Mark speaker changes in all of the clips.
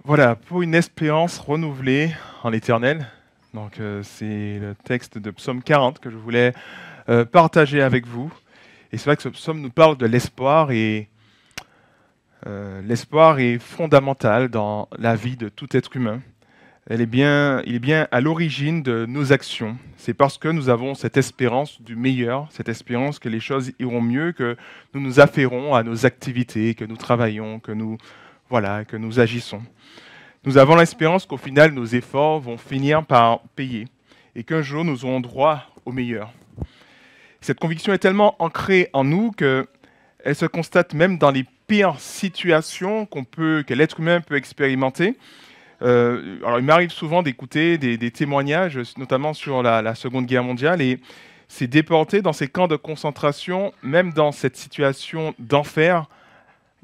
Speaker 1: Voilà, pour une espérance renouvelée en l'Éternel. Donc, c'est le texte de Psaume 40 que je voulais partager avec vous. Et c'est vrai que ce psaume nous parle de l'espoir et l'espoir est fondamental dans la vie de tout être humain. Il est bien à l'origine de nos actions. C'est parce que nous avons cette espérance du meilleur, cette espérance que les choses iront mieux, que nous nous affairons à nos activités, que nous travaillons, voilà, que nous agissons. Nous avons l'espérance qu'au final, nos efforts vont finir par payer et qu'un jour, nous aurons droit au meilleur. Cette conviction est tellement ancrée en nous qu'elle se constate même dans les pires situations que l'être humain peut expérimenter. Alors, il m'arrive souvent d'écouter des témoignages, notamment sur la Seconde Guerre mondiale, et ces déportés dans ces camps de concentration, même dans cette situation d'enfer,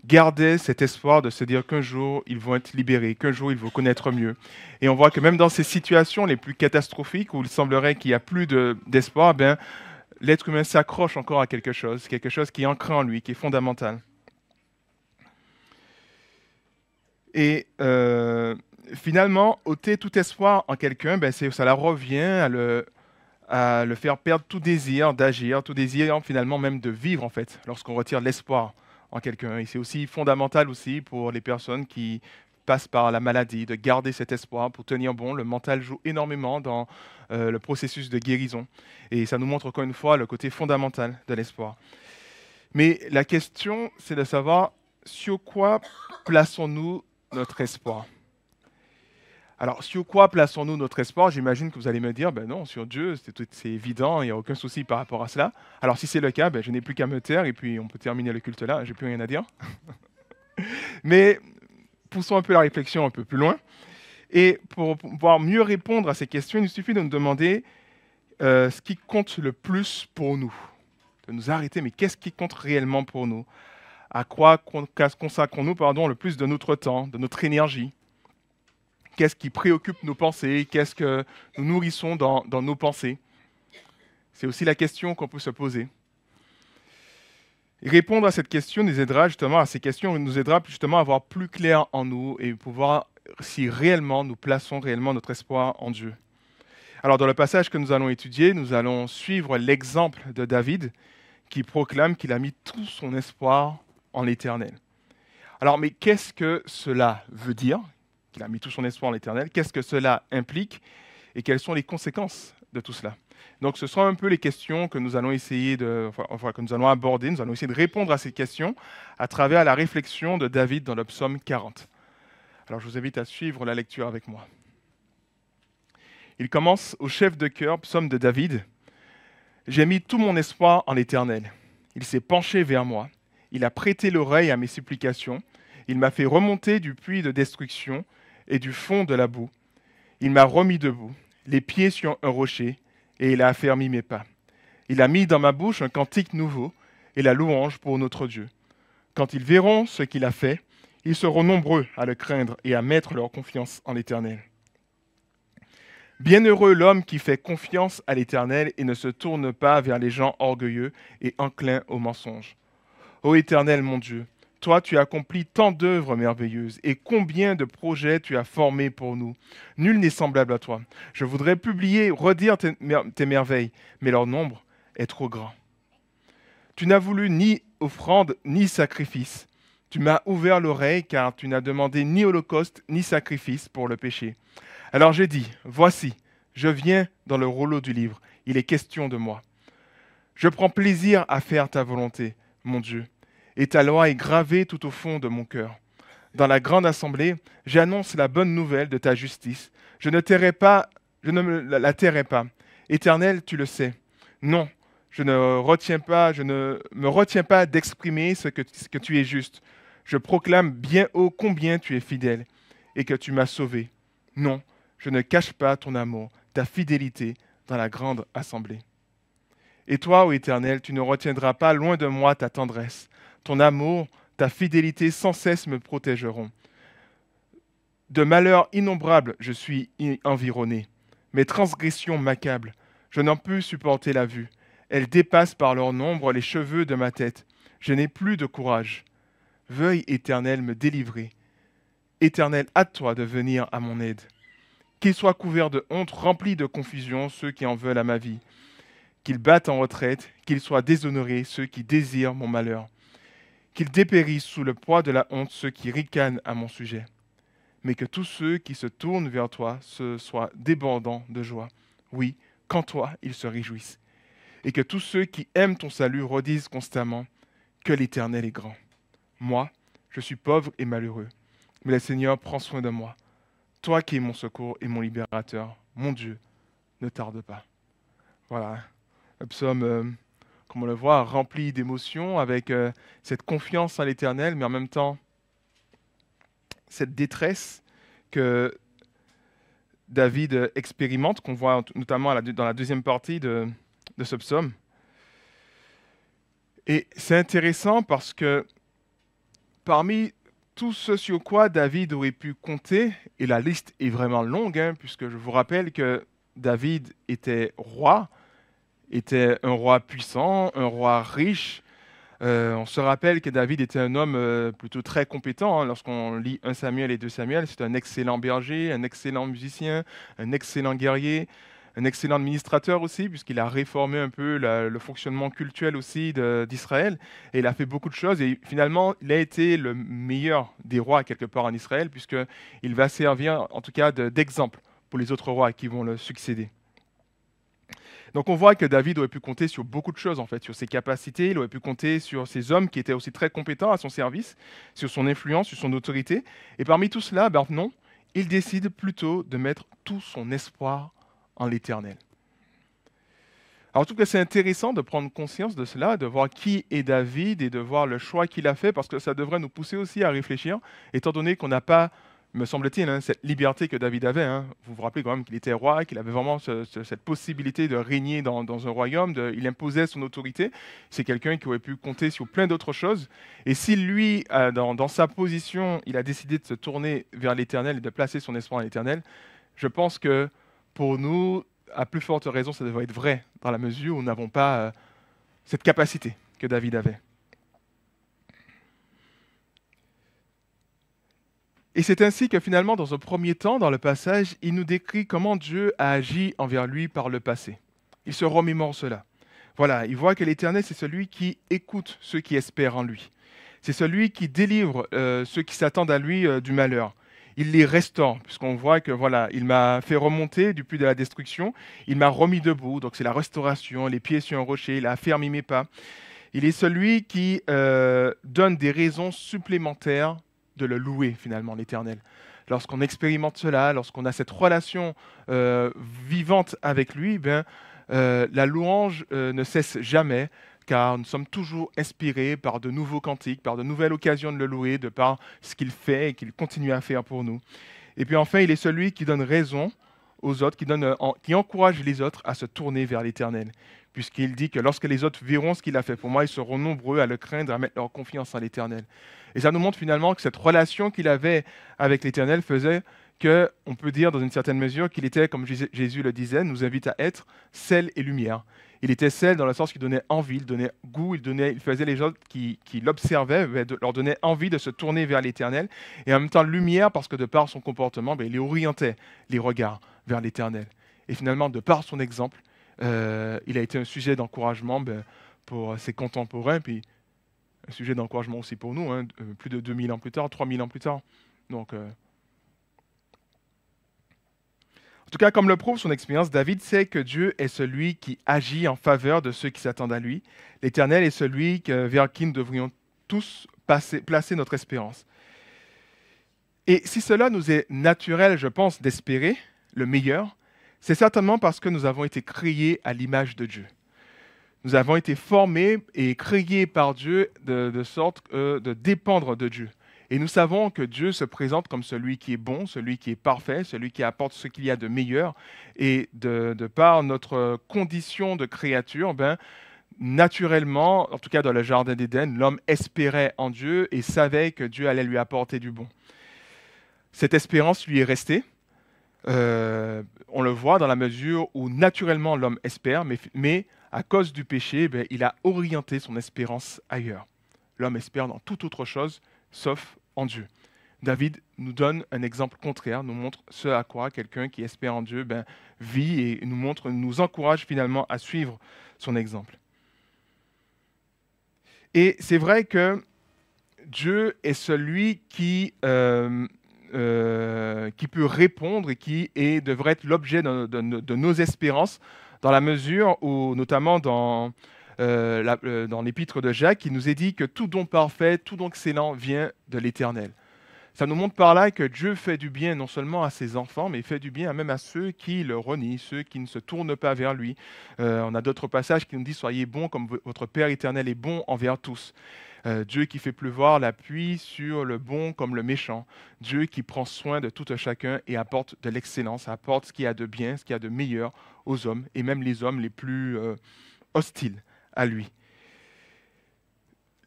Speaker 1: gardaient cet espoir de se dire qu'un jour, ils vont être libérés, qu'un jour, ils vont connaître mieux. Et on voit que même dans ces situations les plus catastrophiques, où il semblerait qu'il n'y a plus d'espoir, ben, l'être humain s'accroche encore à quelque chose qui est ancré en lui, qui est fondamental. Et finalement, ôter tout espoir en quelqu'un, ben, cela revient à le faire perdre tout désir d'agir, tout désir finalement même de vivre en fait, lorsqu'on retire l'espoir en quelqu'un. Et c'est aussi fondamental aussi pour les personnes qui passent par la maladie, de garder cet espoir pour tenir bon. Le mental joue énormément dans le processus de guérison. Et ça nous montre encore une fois le côté fondamental de l'espoir. Mais la question, c'est de savoir sur quoi plaçons-nous notre espoir. Alors, sur quoi plaçons-nous notre espoir? J'imagine que vous allez me dire, ben non, sur Dieu, c'est évident, il n'y a aucun souci par rapport à cela. Alors, si c'est le cas, ben, je n'ai plus qu'à me taire et puis on peut terminer le culte là, j'ai plus rien à dire. Mais poussons un peu la réflexion un peu plus loin. Et pour pouvoir mieux répondre à ces questions, il nous suffit de nous demander ce qui compte le plus pour nous. De nous arrêter, mais qu'est-ce qui compte réellement pour nous? À quoi consacrons-nous le plus de notre temps, de notre énergie? Qu'est-ce qui préoccupe nos pensées? Qu'est-ce que nous nourrissons dans nos pensées? C'est aussi la question qu'on peut se poser. Et répondre à cette question nous aidera justement à voir plus clair en nous et pouvoir si réellement nous plaçons réellement notre espoir en Dieu. Alors dans le passage que nous allons étudier, nous allons suivre l'exemple de David qui proclame qu'il a mis tout son espoir en l'Éternel. Alors mais qu'est-ce que cela veut dire? Qu'il a mis tout son espoir en l'Éternel. Qu'est-ce que cela implique et quelles sont les conséquences de tout cela? Donc, ce sont un peu les questions que nous allons que nous allons aborder. Nous allons essayer de répondre à ces questions à travers la réflexion de David dans le psaume 40. Alors, je vous invite à suivre la lecture avec moi. Il commence au chef de chœur, psaume de David. J'ai mis tout mon espoir en l'Éternel. Il s'est penché vers moi. Il a prêté l'oreille à mes supplications. Il m'a fait remonter du puits de destruction et du fond de la boue. Il m'a remis debout, les pieds sur un rocher, et il a affermi mes pas. Il a mis dans ma bouche un cantique nouveau et la louange pour notre Dieu. Quand ils verront ce qu'il a fait, ils seront nombreux à le craindre et à mettre leur confiance en l'Éternel. Bienheureux l'homme qui fait confiance à l'Éternel et ne se tourne pas vers les gens orgueilleux et enclins au mensonge. Ô Éternel mon Dieu, toi, tu as accompli tant d'œuvres merveilleuses, et combien de projets tu as formés pour nous. Nul n'est semblable à toi. Je voudrais redire tes merveilles, mais leur nombre est trop grand. Tu n'as voulu ni offrande, ni sacrifice. Tu m'as ouvert l'oreille, car tu n'as demandé ni holocauste, ni sacrifice pour le péché. Alors j'ai dit, voici, je viens dans le rouleau du livre. Il est question de moi. Je prends plaisir à faire ta volonté, mon Dieu. Et ta loi est gravée tout au fond de mon cœur. Dans la grande assemblée, j'annonce la bonne nouvelle de ta justice. Je ne la tairai pas. Éternel, tu le sais. Non, je ne me retiens pas d'exprimer ce que tu es juste. Je proclame bien haut combien tu es fidèle et que tu m'as sauvé. Non, je ne cache pas ton amour, ta fidélité dans la grande assemblée. Et toi, ô Éternel, tu ne retiendras pas loin de moi ta tendresse. Ton amour, ta fidélité sans cesse me protégeront. De malheurs innombrables, je suis environné. Mes transgressions m'accablent. Je n'en peux supporter la vue. Elles dépassent par leur nombre les cheveux de ma tête. Je n'ai plus de courage. Veuille, Éternel, me délivrer. Éternel, hâte-toi de venir à mon aide. Qu'ils soient couverts de honte, remplis de confusion, ceux qui en veulent à ma vie. Qu'ils battent en retraite, qu'ils soient déshonorés, ceux qui désirent mon malheur. Qu'ils dépérissent sous le poids de la honte, ceux qui ricanent à mon sujet. Mais que tous ceux qui se tournent vers toi se soient débordants de joie. Oui, qu'en toi ils se réjouissent. Et que tous ceux qui aiment ton salut redisent constamment que l'Éternel est grand. Moi, je suis pauvre et malheureux, mais le Seigneur prend soin de moi. Toi qui es mon secours et mon libérateur, mon Dieu, ne tarde pas. Voilà, un psaume, comme on le voit, rempli d'émotions, avec cette confiance en l'Éternel, mais en même temps, cette détresse que David expérimente, qu'on voit notamment dans la deuxième partie de ce psaume. Et c'est intéressant parce que parmi tout ce sur quoi David aurait pu compter, et la liste est vraiment longue, puisque je vous rappelle que David était roi, était un roi puissant, un roi riche. On se rappelle que David était un homme plutôt très compétent. Lorsqu'on lit 1 Samuel et 2 Samuel, c'est un excellent berger, un excellent musicien, un excellent guerrier, un excellent administrateur aussi, puisqu'il a réformé un peu le fonctionnement cultuel aussi d'Israël. Et il a fait beaucoup de choses. Et finalement, il a été le meilleur des rois quelque part en Israël, puisqu'il va servir en tout cas d'exemple pour les autres rois qui vont le succéder. Donc on voit que David aurait pu compter sur beaucoup de choses en fait, sur ses capacités, il aurait pu compter sur ses hommes qui étaient aussi très compétents à son service, sur son influence, sur son autorité. Et parmi tout cela, non, il décide plutôt de mettre tout son espoir en l'Éternel. Alors, je trouve que c'est intéressant de prendre conscience de cela, de voir qui est David et de voir le choix qu'il a fait, parce que ça devrait nous pousser aussi à réfléchir, étant donné qu'on n'a pas, me semble-t-il, cette liberté que David avait. Vous vous rappelez quand même qu'il était roi, qu'il avait vraiment cette possibilité de régner dans un royaume, il imposait son autorité. C'est quelqu'un qui aurait pu compter sur plein d'autres choses. Et si lui, dans sa position, il a décidé de se tourner vers l'Éternel et de placer son espoir en l'Éternel, je pense que pour nous, à plus forte raison, ça devrait être vrai, dans la mesure où nous n'avons pas cette capacité que David avait. Et c'est ainsi que finalement, dans un premier temps, dans le passage, il nous décrit comment Dieu a agi envers lui par le passé. Il se remémore cela. Voilà, il voit que l'Éternel, c'est celui qui écoute ceux qui espèrent en lui. C'est celui qui délivre ceux qui s'attendent à lui du malheur. Il les restaure, puisqu'on voit que voilà, il m'a fait remonter du puits de la destruction, il m'a remis debout, donc c'est la restauration, les pieds sur un rocher, il a affermi mes pas. Il est celui qui donne des raisons supplémentaires de le louer finalement, l'Éternel. Lorsqu'on expérimente cela, lorsqu'on a cette relation vivante avec lui, la louange ne cesse jamais, car nous sommes toujours inspirés par de nouveaux cantiques, par de nouvelles occasions de le louer, de par ce qu'il fait et qu'il continue à faire pour nous. Et puis enfin, il est celui qui donne raison aux autres, qui encourage les autres à se tourner vers l'Éternel, puisqu'il dit que lorsque les autres verront ce qu'il a fait pour moi, ils seront nombreux à le craindre, à mettre leur confiance en l'Éternel. Et ça nous montre finalement que cette relation qu'il avait avec l'Éternel faisait que, on peut dire dans une certaine mesure qu'il était, comme Jésus le disait, nous invite à être sel et lumière. Il était sel dans le sens qu'il donnait envie, il donnait goût, il faisait les gens qui l'observaient, leur donnait envie de se tourner vers l'Éternel. Et en même temps, lumière, parce que de par son comportement, il orientait les regards vers l'Éternel. Et finalement, de par son exemple, il a été un sujet d'encouragement pour ses contemporains, puis un sujet d'encouragement aussi pour nous, plus de 2000 ans plus tard, 3000 ans plus tard. Donc, en tout cas, comme le prouve son expérience, David sait que Dieu est celui qui agit en faveur de ceux qui s'attendent à lui. L'Éternel est celui vers qui nous devrions tous placer notre espérance. Et si cela nous est naturel, je pense, d'espérer le meilleur, c'est certainement parce que nous avons été créés à l'image de Dieu. Nous avons été formés et créés par Dieu de sorte de dépendre de Dieu. Et nous savons que Dieu se présente comme celui qui est bon, celui qui est parfait, celui qui apporte ce qu'il y a de meilleur. Et de par notre condition de créature, naturellement, en tout cas dans le jardin d'Éden, l'homme espérait en Dieu et savait que Dieu allait lui apporter du bon. Cette espérance lui est restée. On le voit dans la mesure où naturellement l'homme espère, mais à cause du péché, il a orienté son espérance ailleurs. L'homme espère dans toute autre chose, sauf en Dieu. David nous donne un exemple contraire, nous montre ce à quoi quelqu'un qui espère en Dieu vit et nous encourage finalement à suivre son exemple. Et c'est vrai que Dieu est celui qui peut répondre et devrait être l'objet de nos espérances, dans la mesure où, notamment dans l'épître de Jacques, il nous est dit que tout don parfait, tout don excellent vient de l'Éternel. Ça nous montre par là que Dieu fait du bien non seulement à ses enfants, mais il fait du bien même à ceux qui le renient, ceux qui ne se tournent pas vers lui. On a d'autres passages qui nous disent « Soyez bons comme votre Père éternel est bon envers tous ». Dieu qui fait pleuvoir la pluie sur le bon comme le méchant. Dieu qui prend soin de tout un chacun et apporte de l'excellence, apporte ce qu'il y a de bien, ce qu'il y a de meilleur aux hommes, et même les hommes les plus hostiles à lui.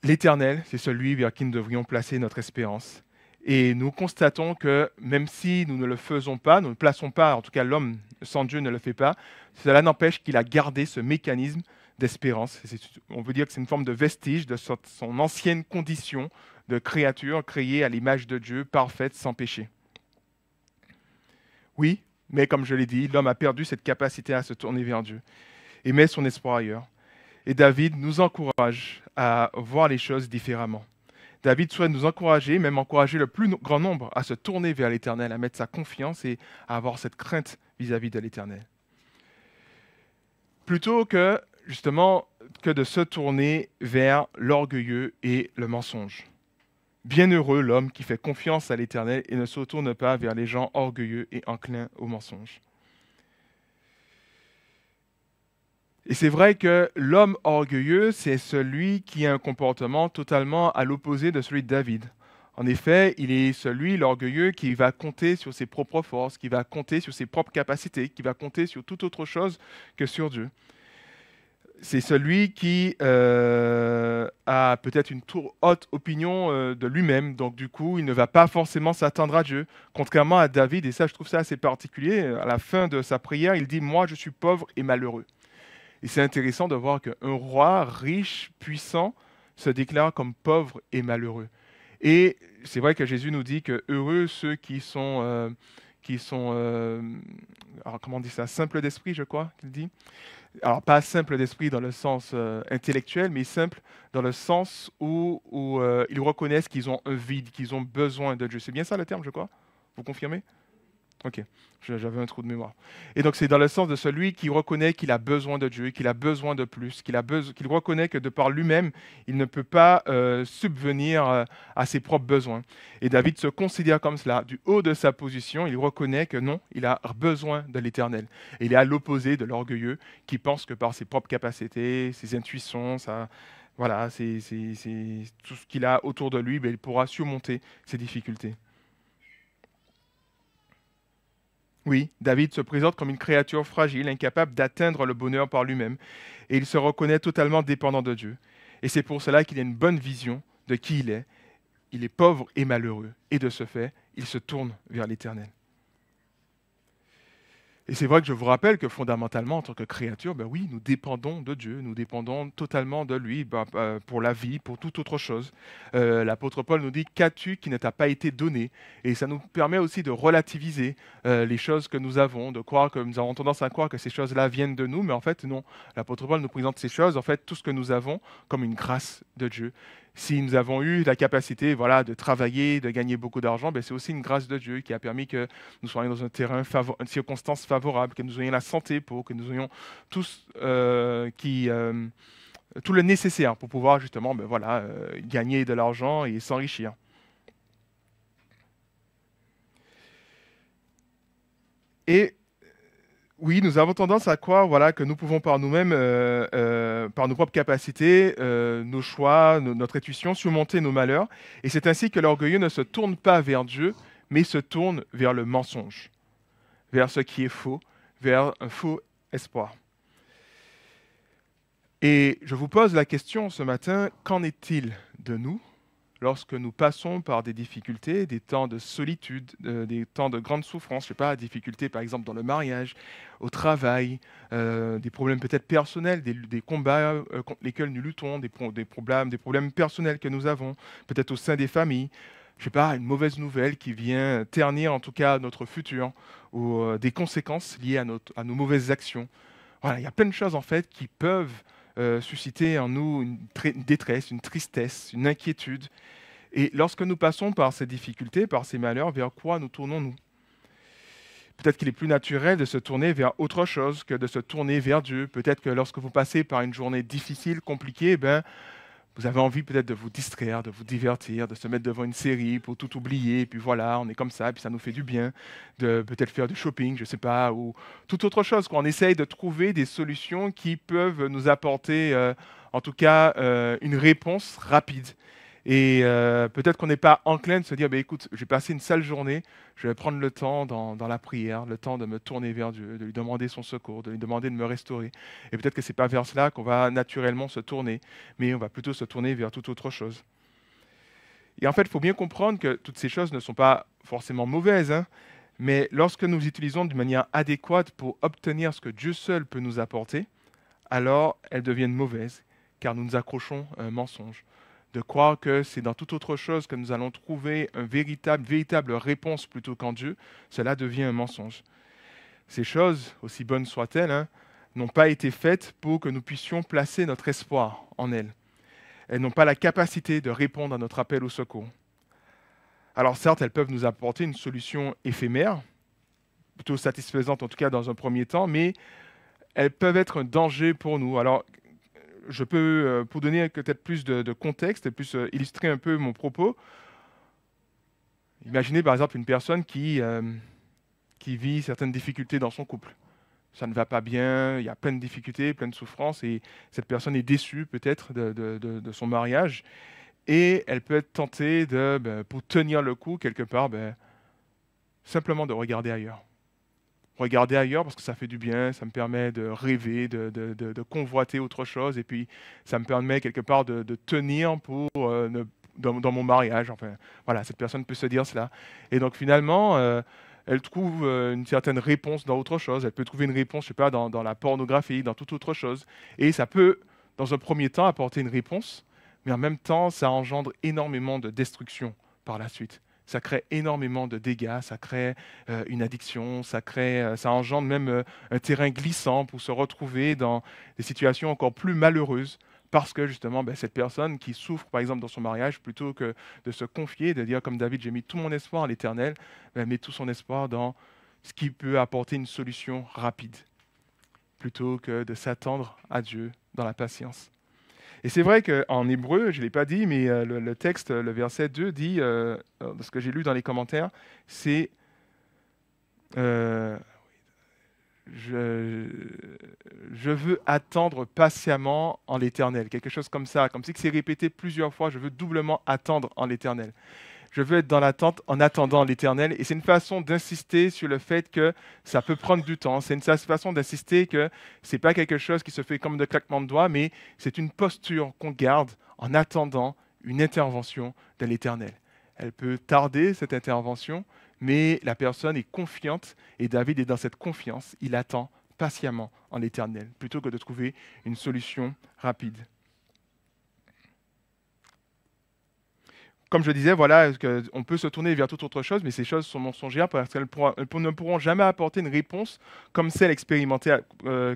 Speaker 1: L'Éternel, c'est celui vers qui nous devrions placer notre espérance. Et nous constatons que même si nous ne le faisons pas, nous ne le plaçons pas, en tout cas l'homme sans Dieu ne le fait pas, cela n'empêche qu'il a gardé ce mécanisme d'espérance. On peut dire que c'est une forme de vestige de son ancienne condition de créature créée à l'image de Dieu, parfaite, sans péché. Oui, mais comme je l'ai dit, l'homme a perdu cette capacité à se tourner vers Dieu et met son espoir ailleurs. Et David nous encourage à voir les choses différemment. David souhaite nous encourager, même encourager le plus grand nombre à se tourner vers l'Éternel, à mettre sa confiance et à avoir cette crainte vis-à-vis de l'Éternel. Plutôt que, justement, que de se tourner vers l'orgueilleux et le mensonge. Bienheureux l'homme qui fait confiance à l'Éternel et ne se tourne pas vers les gens orgueilleux et enclins au mensonge. Et c'est vrai que l'homme orgueilleux, c'est celui qui a un comportement totalement à l'opposé de celui de David. En effet, il est celui, l'orgueilleux, qui va compter sur ses propres forces, qui va compter sur ses propres capacités, qui va compter sur toute autre chose que sur Dieu. C'est celui qui a peut-être une trop haute opinion de lui-même, donc du coup, il ne va pas forcément s'attendre à Dieu. Contrairement à David, et ça, je trouve ça assez particulier, à la fin de sa prière, il dit « Moi, je suis pauvre et malheureux ». Et c'est intéressant de voir qu'un roi riche, puissant, se déclare comme pauvre et malheureux. Et c'est vrai que Jésus nous dit que heureux ceux qui sont alors comment on dit ça, simples d'esprit, je crois qu'il dit. Alors pas simple d'esprit dans le sens intellectuel, mais simple dans le sens où ils reconnaissent qu'ils ont un vide, qu'ils ont besoin de Dieu. C'est bien ça le terme, je crois? Vous confirmez? Ok, j'avais un trou de mémoire. Et donc c'est dans le sens de celui qui reconnaît qu'il a besoin de Dieu, qu'il a besoin de plus, qu'il reconnaît que de par lui-même, il ne peut pas subvenir à ses propres besoins. Et David se considère comme cela. Du haut de sa position, il reconnaît que non, il a besoin de l'Éternel. Et il est à l'opposé de l'orgueilleux qui pense que par ses propres capacités, ses intuitions, voilà, c'est tout ce qu'il a autour de lui, il pourra surmonter ses difficultés. Oui, David se présente comme une créature fragile, incapable d'atteindre le bonheur par lui-même, et il se reconnaît totalement dépendant de Dieu. Et c'est pour cela qu'il a une bonne vision de qui il est. Il est pauvre et malheureux, et de ce fait, il se tourne vers l'Éternel. Et c'est vrai que je vous rappelle que fondamentalement, en tant que créature, oui, nous dépendons de Dieu, nous dépendons totalement de lui pour la vie, pour toute autre chose. L'apôtre Paul nous dit « Qu'as-tu qui ne t'a pas été donné ?» Et ça nous permet aussi de relativiser les choses que nous avons, de croire que nous avons tendance à croire que ces choses-là viennent de nous, mais en fait non. L'apôtre Paul nous présente ces choses, en fait tout ce que nous avons, comme une grâce de Dieu. Si nous avons eu la capacité de travailler, de gagner beaucoup d'argent, c'est aussi une grâce de Dieu qui a permis que nous soyons dans un terrain, une circonstance favorable, que nous ayons la santé que nous ayons tous tout le nécessaire pour pouvoir justement gagner de l'argent et s'enrichir. Et oui, nous avons tendance à croire que nous pouvons par nous-mêmes, par nos propres capacités, nos choix, notre intuition, surmonter nos malheurs. Et c'est ainsi que l'orgueilleux ne se tourne pas vers Dieu, mais se tourne vers le mensonge, vers ce qui est faux, vers un faux espoir. Et je vous pose la question ce matin, qu'en est-il de nous lorsque nous passons par des difficultés, des temps de solitude, des temps de grande souffrance, je ne sais pas, difficultés par exemple dans le mariage, au travail, des problèmes peut-être personnels, des combats contre lesquels nous luttons, des problèmes personnels que nous avons, peut-être au sein des familles. je sais pas, une mauvaise nouvelle qui vient ternir en tout cas notre futur, ou des conséquences liées à nos mauvaises actions. Voilà, il y a plein de choses en fait qui peuvent susciter en nous une détresse, une tristesse, une inquiétude. Et lorsque nous passons par ces difficultés, par ces malheurs, vers quoi nous tournons-nous? Peut-être qu'il est plus naturel de se tourner vers autre chose que de se tourner vers Dieu. Peut-être que lorsque vous passez par une journée difficile, compliquée, vous avez envie peut-être de vous distraire, de vous divertir, de se mettre devant une série pour tout oublier, et puis voilà, on est comme ça, et puis ça nous fait du bien, de peut-être faire du shopping, je ne sais pas, ou toute autre chose, quoi. On essaye de trouver des solutions qui peuvent nous apporter, en tout cas, une réponse rapide. Et peut-être qu'on n'est pas enclin de se dire, écoute, j'ai passé une sale journée, je vais prendre le temps dans la prière, le temps de me tourner vers Dieu, de lui demander son secours, de lui demander de me restaurer. Et peut-être que ce n'est pas vers cela qu'on va naturellement se tourner, mais on va plutôt se tourner vers toute autre chose. Et en fait, il faut bien comprendre que toutes ces choses ne sont pas forcément mauvaises, hein, mais lorsque nous utilisons d'une manière adéquate pour obtenir ce que Dieu seul peut nous apporter, alors elles deviennent mauvaises, car nous nous accrochons à un mensonge. De croire que c'est dans toute autre chose que nous allons trouver une véritable réponse plutôt qu'en Dieu, cela devient un mensonge. Ces choses, aussi bonnes soient-elles, hein, n'ont pas été faites pour que nous puissions placer notre espoir en elles. Elles n'ont pas la capacité de répondre à notre appel au secours. Alors certes, elles peuvent nous apporter une solution éphémère, plutôt satisfaisante en tout cas dans un premier temps, mais elles peuvent être un danger pour nous. Alors, je peux, pour donner peut-être plus de contexte et plus illustrer un peu mon propos, imaginez par exemple une personne qui vit certaines difficultés dans son couple. Ça ne va pas bien, il y a plein de difficultés, plein de souffrances, et cette personne est déçue peut-être de son mariage, et elle peut être tentée, pour tenir le coup quelque part, simplement de regarder ailleurs. Regarder ailleurs parce que ça fait du bien, ça me permet de rêver, de convoiter autre chose, et puis ça me permet quelque part de tenir pour, dans mon mariage. Enfin, voilà, cette personne peut se dire cela. Et donc finalement, elle trouve une certaine réponse dans autre chose. Elle peut trouver une réponse, je sais pas, dans la pornographie, dans toute autre chose. Et ça peut, dans un premier temps, apporter une réponse, mais en même temps, ça engendre énormément de destruction par la suite. Ça crée énormément de dégâts, ça crée une addiction, ça engendre même un terrain glissant pour se retrouver dans des situations encore plus malheureuses parce que justement, cette personne qui souffre, par exemple, dans son mariage, plutôt que de se confier, de dire comme David, j'ai mis tout mon espoir en l'Éternel, met tout son espoir dans ce qui peut apporter une solution rapide, plutôt que de s'attendre à Dieu dans la patience. Et c'est vrai qu'en hébreu, je ne l'ai pas dit, mais le texte, le verset 2 dit, de ce que j'ai lu dans les commentaires, c'est je veux attendre patiemment en l'Éternel. Quelque chose comme ça, comme si c'est répété plusieurs fois, je veux doublement attendre en l'Éternel. Je veux être dans l'attente en attendant l'Éternel. Et c'est une façon d'insister sur le fait que ça peut prendre du temps. C'est une façon d'insister que ce n'est pas quelque chose qui se fait comme de claquement de doigts, mais c'est une posture qu'on garde en attendant une intervention de l'Éternel. Elle peut tarder, cette intervention, mais la personne est confiante et David est dans cette confiance. Il attend patiemment en l'Éternel plutôt que de trouver une solution rapide. Comme je disais, voilà, on peut se tourner vers toute autre chose, mais ces choses sont mensongères parce qu'elles ne pourront jamais apporter une réponse comme celle expérimentée,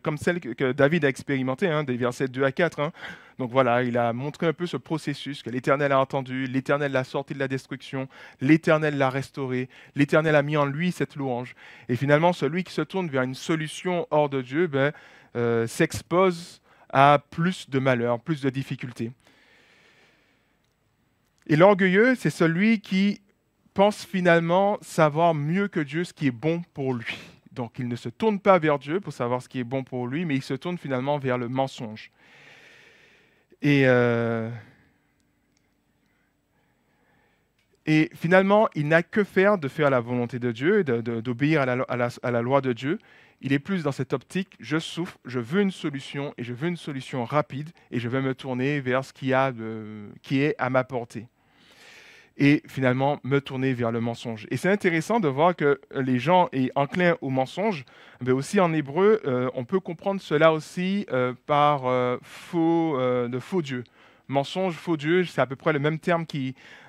Speaker 1: comme celle que David a expérimentée, hein, des versets 2 à 4. Hein. Donc voilà, il a montré un peu ce processus que l'Éternel a entendu, l'Éternel l'a sorti de la destruction, l'Éternel l'a restauré, l'Éternel a mis en lui cette louange. Et finalement, celui qui se tourne vers une solution hors de Dieu s'expose à plus de malheurs, plus de difficultés. Et l'orgueilleux, c'est celui qui pense finalement savoir mieux que Dieu ce qui est bon pour lui. Donc il ne se tourne pas vers Dieu pour savoir ce qui est bon pour lui, mais il se tourne finalement vers le mensonge. Et finalement, il n'a que faire de faire la volonté de Dieu, d'obéir à la loi de Dieu. Il est plus dans cette optique, je souffre, je veux une solution, et je veux une solution rapide, et je vais me tourner vers ce qui est à ma portée. Et finalement me tourner vers le mensonge. Et c'est intéressant de voir que les gens sont enclins au mensonge, mais aussi en hébreu, on peut comprendre cela aussi par de faux dieux. Mensonge, faux Dieu, c'est à peu près le même terme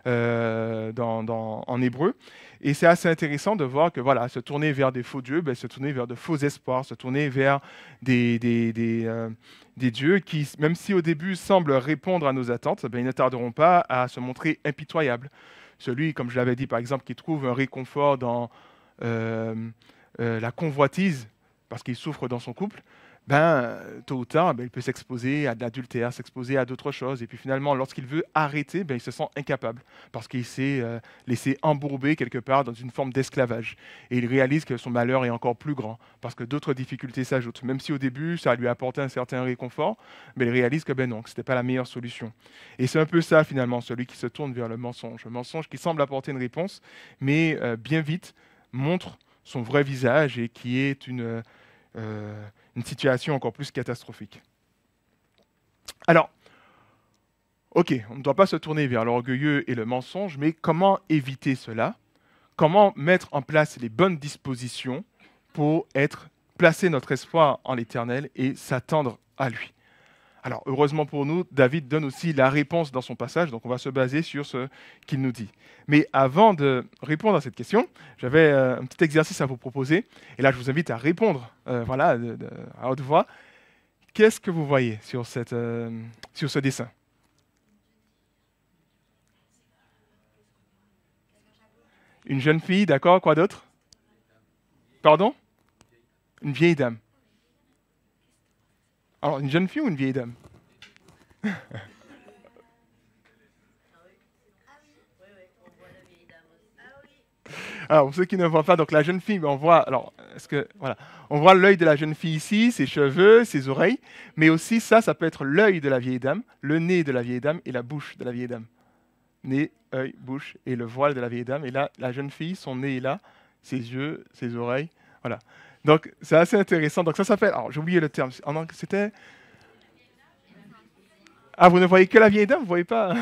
Speaker 1: en hébreu. Et c'est assez intéressant de voir que voilà, se tourner vers des faux dieux, ben, se tourner vers de faux espoirs, se tourner vers des dieux qui, même si au début semblent répondre à nos attentes, ben, ils ne tarderont pas à se montrer impitoyables. Celui, comme je l'avais dit par exemple, qui trouve un réconfort dans euh, la convoitise, parce qu'il souffre dans son couple, ben, tôt ou tard, ben, il peut s'exposer à de l'adultère, s'exposer à d'autres choses. Et puis finalement, lorsqu'il veut arrêter, ben, il se sent incapable, parce qu'il s'est laissé embourber quelque part dans une forme d'esclavage. Et il réalise que son malheur est encore plus grand, parce que d'autres difficultés s'ajoutent. Même si au début, ça lui a apporté un certain réconfort, mais il réalise que ben non, que ce n'était pas la meilleure solution. Et c'est un peu ça finalement, celui qui se tourne vers le mensonge. Le mensonge qui semble apporter une réponse, mais bien vite montre son vrai visage et qui est une situation encore plus catastrophique. Alors, ok, on ne doit pas se tourner vers l'orgueilleux et le mensonge, mais comment éviter cela? Comment mettre en place les bonnes dispositions pour placer notre espoir en l'Éternel et s'attendre à lui? Alors, heureusement pour nous, David donne aussi la réponse dans son passage, donc on va se baser sur ce qu'il nous dit. Mais avant de répondre à cette question, j'avais un petit exercice à vous proposer, et là je vous invite à répondre à haute voix. Qu'est-ce que vous voyez sur ce dessin? Une jeune fille, d'accord, quoi d'autre? Pardon? Une vieille dame. Alors, une jeune fille ou une vieille dame? Alors, pour ceux qui ne voient pas, donc la jeune fille, on voit, alors, voilà, on voit l'œil de la jeune fille ici, ses cheveux, ses oreilles, mais aussi ça peut être l'œil de la vieille dame, le nez de la vieille dame et la bouche de la vieille dame. Nez, œil, bouche et le voile de la vieille dame. Et là, la jeune fille, son nez est là, ses yeux, ses oreilles, voilà. Donc, c'est assez intéressant. Donc, ça s'appelle, alors, j'ai oublié le terme, c'était... Ah, vous ne voyez que la vieille dame, vous ne voyez pas?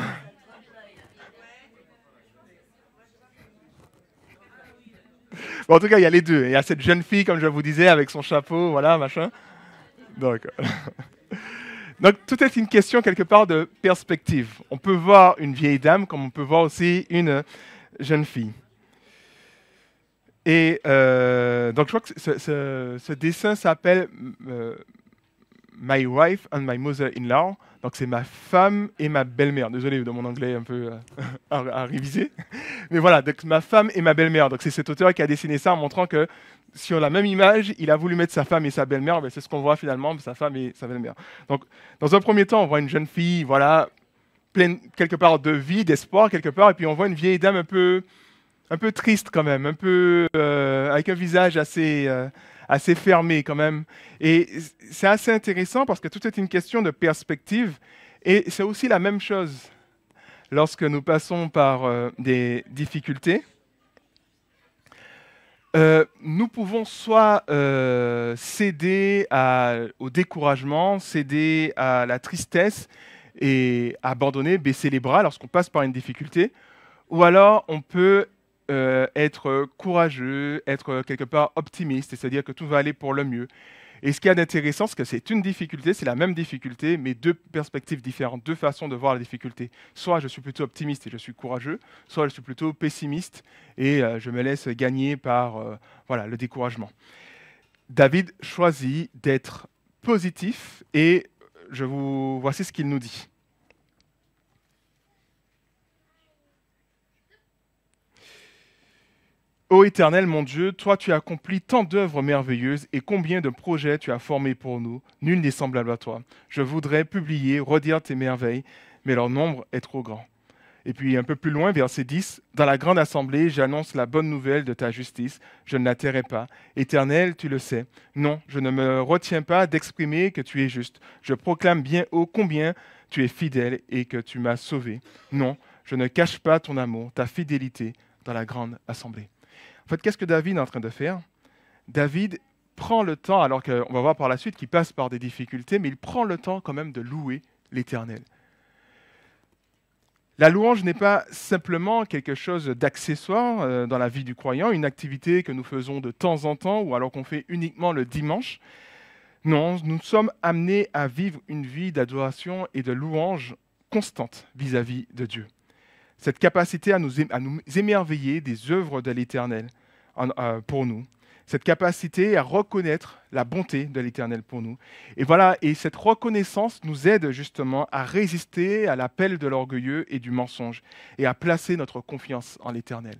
Speaker 1: Bon, en tout cas, il y a les deux. Il y a cette jeune fille, comme je vous disais, avec son chapeau, voilà, machin. Donc, donc, tout est une question, quelque part, de perspective. On peut voir une vieille dame, comme on peut voir aussi une jeune fille. Et donc, je crois que ce dessin s'appelle My Wife and My Mother-in-Law. Donc, c'est ma femme et ma belle-mère. Désolé de mon anglais un peu à réviser. Mais voilà, donc ma femme et ma belle-mère. Donc, c'est cet auteur qui a dessiné ça en montrant que sur la même image, il a voulu mettre sa femme et sa belle-mère. Ben, c'est ce qu'on voit finalement, sa femme et sa belle-mère. Donc, dans un premier temps, on voit une jeune fille, voilà, pleine quelque part de vie, d'espoir quelque part. Et puis, on voit une vieille dame un peu triste quand même, un peu avec un visage assez fermé quand même. Et c'est assez intéressant parce que tout est une question de perspective. Et c'est aussi la même chose lorsque nous passons par des difficultés. Nous pouvons soit céder au découragement, céder à la tristesse et abandonner, baisser les bras lorsqu'on passe par une difficulté, ou alors on peut être courageux, être quelque part optimiste, c'est-à-dire que tout va aller pour le mieux. Et ce qu'il y a d'intéressant, c'est que c'est une difficulté, c'est la même difficulté, mais deux perspectives différentes, deux façons de voir la difficulté. Soit je suis plutôt optimiste et je suis courageux, soit je suis plutôt pessimiste et je me laisse gagner par voilà, le découragement. David choisit d'être positif et voici ce qu'il nous dit. Ô Éternel, mon Dieu, toi tu as accompli tant d'œuvres merveilleuses et combien de projets tu as formés pour nous. Nul n'est semblable à toi. Je voudrais publier, redire tes merveilles, mais leur nombre est trop grand. Et puis un peu plus loin, verset 10, dans la grande assemblée, j'annonce la bonne nouvelle de ta justice. Je ne la tairai pas. Éternel, tu le sais. Non, je ne me retiens pas d'exprimer que tu es juste. Je proclame bien haut combien tu es fidèle et que tu m'as sauvé. Non, je ne cache pas ton amour, ta fidélité dans la grande assemblée. En fait, qu'est-ce que David est en train de faire? David prend le temps, alors qu'on va voir par la suite qu'il passe par des difficultés, mais il prend le temps quand même de louer l'Éternel. La louange n'est pas simplement quelque chose d'accessoire dans la vie du croyant, une activité que nous faisons de temps en temps ou alors qu'on fait uniquement le dimanche. Non, nous sommes amenés à vivre une vie d'adoration et de louange constante vis-à-vis de Dieu. Cette capacité à nous émerveiller des œuvres de l'Éternel pour nous. Cette capacité à reconnaître la bonté de l'Éternel pour nous. Et voilà, et cette reconnaissance nous aide justement à résister à l'appel de l'orgueilleux et du mensonge et à placer notre confiance en l'Éternel.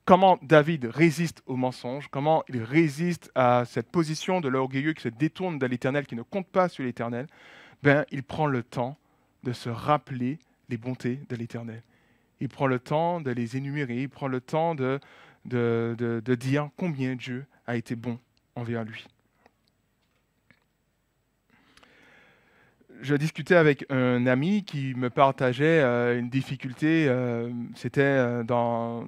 Speaker 1: Comment David résiste au mensonge, comment il résiste à cette position de l'orgueilleux qui se détourne de l'Éternel, qui ne compte pas sur l'Éternel, il prend le temps de se rappeler les bontés de l'Éternel. Il prend le temps de les énumérer, il prend le temps de dire combien Dieu a été bon envers lui. Je discutais avec un ami qui me partageait une difficulté. C'était dans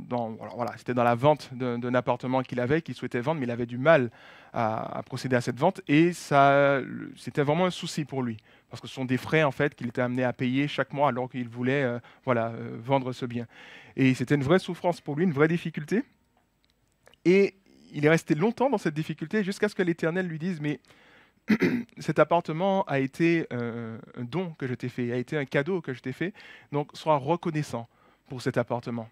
Speaker 1: la vente d'un appartement qu'il souhaitait vendre, mais il avait du mal à procéder à cette vente. Et c'était vraiment un souci pour lui, parce que ce sont des frais en fait qu'il était amené à payer chaque mois alors qu'il voulait vendre ce bien. Et c'était une vraie souffrance pour lui, une vraie difficulté. Et il est resté longtemps dans cette difficulté jusqu'à ce que l'Éternel lui dise « Mais cet appartement a été un don que je t'ai fait, a été un cadeau que je t'ai fait, donc sois reconnaissant pour cet appartement. »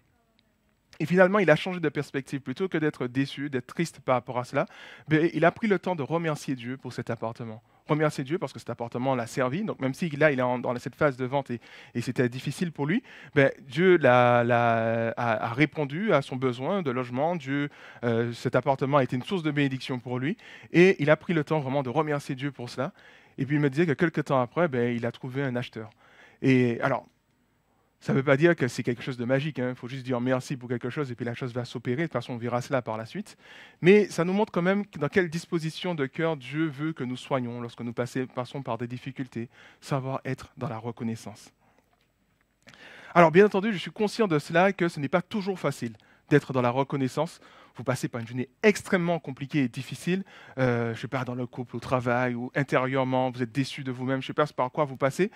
Speaker 1: Et finalement, il a changé de perspective. Plutôt que d'être déçu, d'être triste par rapport à cela, il a pris le temps de remercier Dieu pour cet appartement. Remercier Dieu parce que cet appartement l'a servi. Donc même si là, il est dans cette phase de vente et c'était difficile pour lui, Dieu a répondu à son besoin de logement. Cet appartement a été une source de bénédiction pour lui. Et il a pris le temps vraiment de remercier Dieu pour cela. Et puis il me disait que quelques temps après, il a trouvé un acheteur. Et alors, ça ne veut pas dire que c'est quelque chose de magique, il faut juste dire merci pour quelque chose et puis la chose va s'opérer. De toute façon, on verra cela par la suite. Mais ça nous montre quand même dans quelle disposition de cœur Dieu veut que nous soyons lorsque nous passons par des difficultés, savoir être dans la reconnaissance. Alors bien entendu, je suis conscient de cela, que ce n'est pas toujours facile d'être dans la reconnaissance. Vous passez par une journée extrêmement compliquée et difficile, je ne sais pas, dans le couple, au travail ou intérieurement, vous êtes déçu de vous-même, je ne sais pas par quoi vous passez.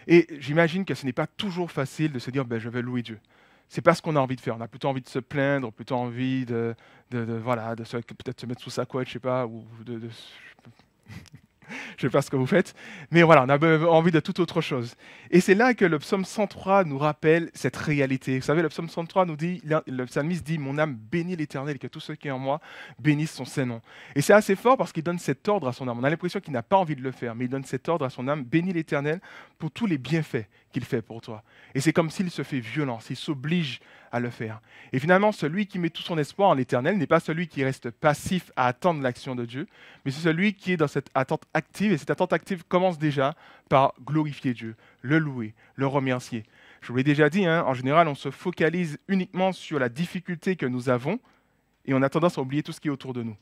Speaker 1: Et j'imagine que ce n'est pas toujours facile de se dire je vais louer Dieu. C'est pas ce qu'on a envie de faire. On a plutôt envie de se plaindre, plutôt envie peut-être se mettre sous sa couette, je sais pas, ou je sais pas ce que vous faites, mais voilà, on a envie de toute autre chose. Et c'est là que le psaume 103 nous rappelle cette réalité. Vous savez, le psaume 103 nous dit, le psalmiste dit « Mon âme bénit l'Éternel et que tout ce qui est en moi bénisse son Saint-Nom ». Et c'est assez fort parce qu'il donne cet ordre à son âme. On a l'impression qu'il n'a pas envie de le faire, mais il donne cet ordre à son âme « Bénis l'Éternel pour tous les bienfaits qu'il fait pour toi ». Et c'est comme s'il se fait violence, il s'oblige à le faire. Et finalement, celui qui met tout son espoir en l'Éternel n'est pas celui qui reste passif à attendre l'action de Dieu, mais c'est celui qui est dans cette attente active. Et cette attente active commence déjà par glorifier Dieu, le louer, le remercier. Je vous l'ai déjà dit, en général, on se focalise uniquement sur la difficulté que nous avons et on a tendance à oublier tout ce qui est autour de nous.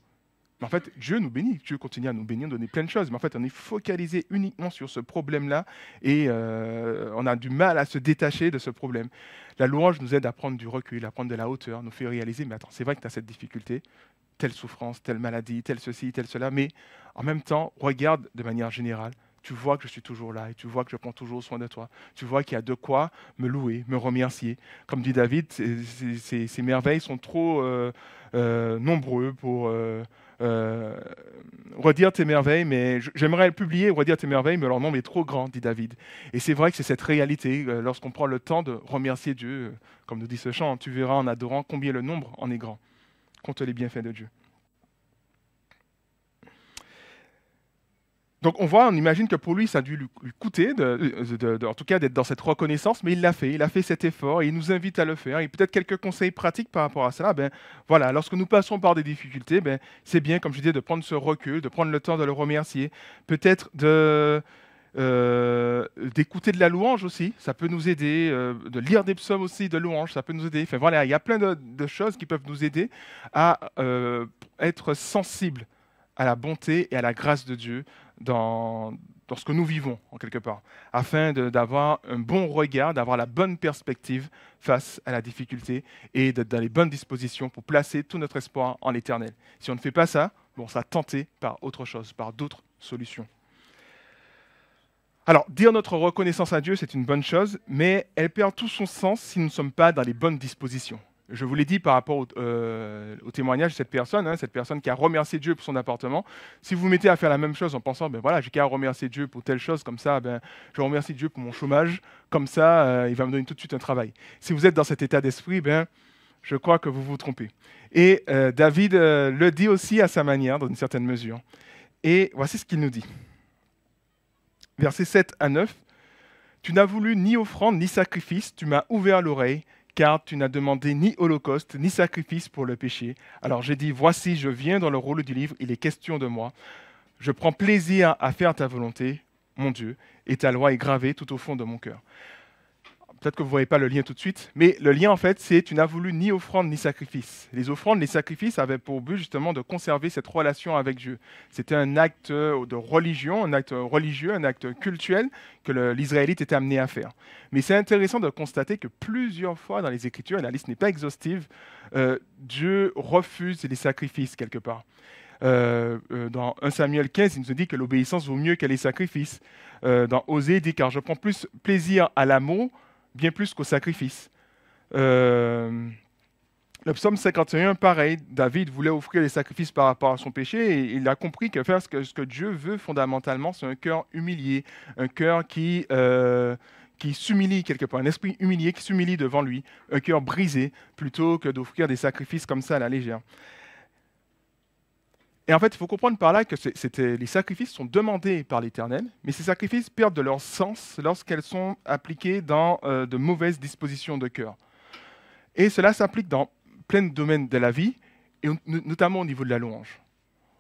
Speaker 1: Mais en fait, Dieu nous bénit, Dieu continue à nous bénir, nous donner plein de choses, mais en fait, on est focalisé uniquement sur ce problème-là et on a du mal à se détacher de ce problème. La louange nous aide à prendre du recul, à prendre de la hauteur, nous fait réaliser, mais attends, c'est vrai que tu as cette difficulté, telle souffrance, telle maladie, tel ceci, tel cela, mais en même temps, regarde de manière générale, tu vois que je suis toujours là et tu vois que je prends toujours soin de toi. Tu vois qu'il y a de quoi me louer, me remercier. Comme dit David, ces merveilles sont trop nombreux pour redire tes merveilles, mais j'aimerais le publier, redire tes merveilles, mais leur nombre est trop grand, dit David. Et c'est vrai que c'est cette réalité, lorsqu'on prend le temps de remercier Dieu, comme nous dit ce chant, tu verras en adorant combien le nombre en est grand, compte les bienfaits de Dieu. Donc on imagine que pour lui, ça a dû lui coûter, en tout cas d'être dans cette reconnaissance, mais il a fait cet effort et il nous invite à le faire. Et peut-être quelques conseils pratiques par rapport à cela. Voilà, lorsque nous passons par des difficultés, c'est bien, comme je disais, de prendre ce recul, de prendre le temps de le remercier, peut-être d'écouter de la louange aussi, ça peut nous aider, de lire des psaumes aussi de louange, ça peut nous aider. Enfin voilà, il y a plein de choses qui peuvent nous aider à être sensibles à la bonté et à la grâce de Dieu dans ce que nous vivons, en quelque part, afin d'avoir un bon regard, d'avoir la bonne perspective face à la difficulté et d'être dans les bonnes dispositions pour placer tout notre espoir en l'Éternel. Si on ne fait pas ça, on sera tenté par autre chose, par d'autres solutions. Alors, dire notre reconnaissance à Dieu, c'est une bonne chose, mais elle perd tout son sens si nous ne sommes pas dans les bonnes dispositions. Je vous l'ai dit par rapport au témoignage de cette personne qui a remercié Dieu pour son appartement. Si vous vous mettez à faire la même chose en pensant, ben voilà, j'ai qu'à remercier Dieu pour telle chose, comme ça, ben, je remercie Dieu pour mon chômage, comme ça, il va me donner tout de suite un travail. Si vous êtes dans cet état d'esprit, ben, je crois que vous vous trompez. Et David le dit aussi à sa manière, dans une certaine mesure. Et voici ce qu'il nous dit. Versets 7 à 9. Tu n'as voulu ni offrande ni sacrifice, tu m'as ouvert l'oreille, car tu n'as demandé ni holocauste ni sacrifice pour le péché. Alors j'ai dit, voici, je viens dans le rôle du livre, il est question de moi. Je prends plaisir à faire ta volonté, mon Dieu, et ta loi est gravée tout au fond de mon cœur. Peut-être que vous ne voyez pas le lien tout de suite, mais le lien, en fait, c'est tu n'as voulu ni offrande ni sacrifice. Les offrandes, les sacrifices avaient pour but justement de conserver cette relation avec Dieu. C'était un acte de religion, un acte religieux, un acte cultuel que l'Israélite était amené à faire. Mais c'est intéressant de constater que plusieurs fois dans les Écritures, et la liste n'est pas exhaustive, Dieu refuse les sacrifices quelque part. Dans 1 Samuel 15, il nous dit que l'obéissance vaut mieux que les sacrifices. Dans Osée, il dit car je prends plus plaisir à l'amour bien plus qu'au sacrifice. Le psaume 51, pareil, David voulait offrir des sacrifices par rapport à son péché et il a compris que faire ce que Dieu veut fondamentalement, c'est un cœur humilié, un cœur qui s'humilie quelque part, un esprit humilié qui s'humilie devant lui, un cœur brisé, plutôt que d'offrir des sacrifices comme ça à la légère. Et en fait, il faut comprendre par là que les sacrifices sont demandés par l'Éternel, mais ces sacrifices perdent de leur sens lorsqu'elles sont appliquées dans de mauvaises dispositions de cœur. Et cela s'applique dans plein de domaines de la vie, et notamment au niveau de la louange.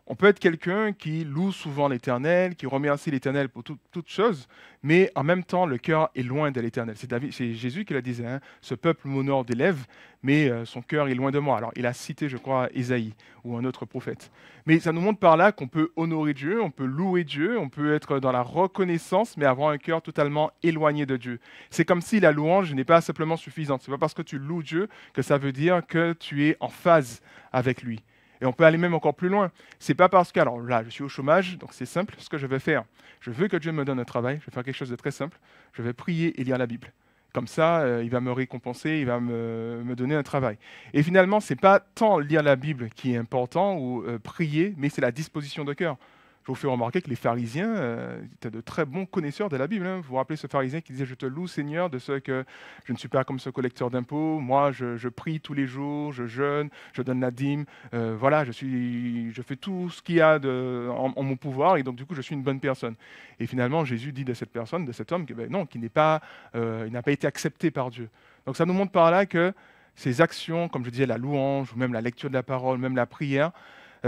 Speaker 1: On peut être quelqu'un qui loue souvent l'Éternel, qui remercie l'Éternel pour toutes choses, mais en même temps, le cœur est loin de l'Éternel. C'est Jésus qui le disait, hein, ce peuple m'honore des lèvres, mais son cœur est loin de moi. Alors, il a cité, je crois, Ésaïe ou un autre prophète. Mais ça nous montre par là qu'on peut honorer Dieu, on peut louer Dieu, on peut être dans la reconnaissance, mais avoir un cœur totalement éloigné de Dieu. C'est comme si la louange n'est pas simplement suffisante. Ce n'est pas parce que tu loues Dieu que ça veut dire que tu es en phase avec lui. Et on peut aller même encore plus loin. C'est pas parce que, alors là, je suis au chômage, donc c'est simple ce que je vais faire. Je veux que Dieu me donne un travail, je vais faire quelque chose de très simple. Je vais prier et lire la Bible. Comme ça, il va me récompenser, il va me donner un travail. Et finalement, ce n'est pas tant lire la Bible qui est important ou prier, mais c'est la disposition de cœur. Je vous fais remarquer que les pharisiens étaient de très bons connaisseurs de la Bible. Hein. Vous vous rappelez ce pharisien qui disait « Je te loue, Seigneur, de ce que je ne suis pas comme ce collecteur d'impôts. Moi, je prie tous les jours, je jeûne, je donne la dîme. Voilà, je fais tout ce qu'il y a en mon pouvoir et donc du coup, je suis une bonne personne. » Et finalement, Jésus dit de cette personne, de cet homme, que ben, non, il n'a pas été accepté par Dieu. Donc ça nous montre par là que ces actions, comme je disais, la louange, ou même la lecture de la parole, même la prière,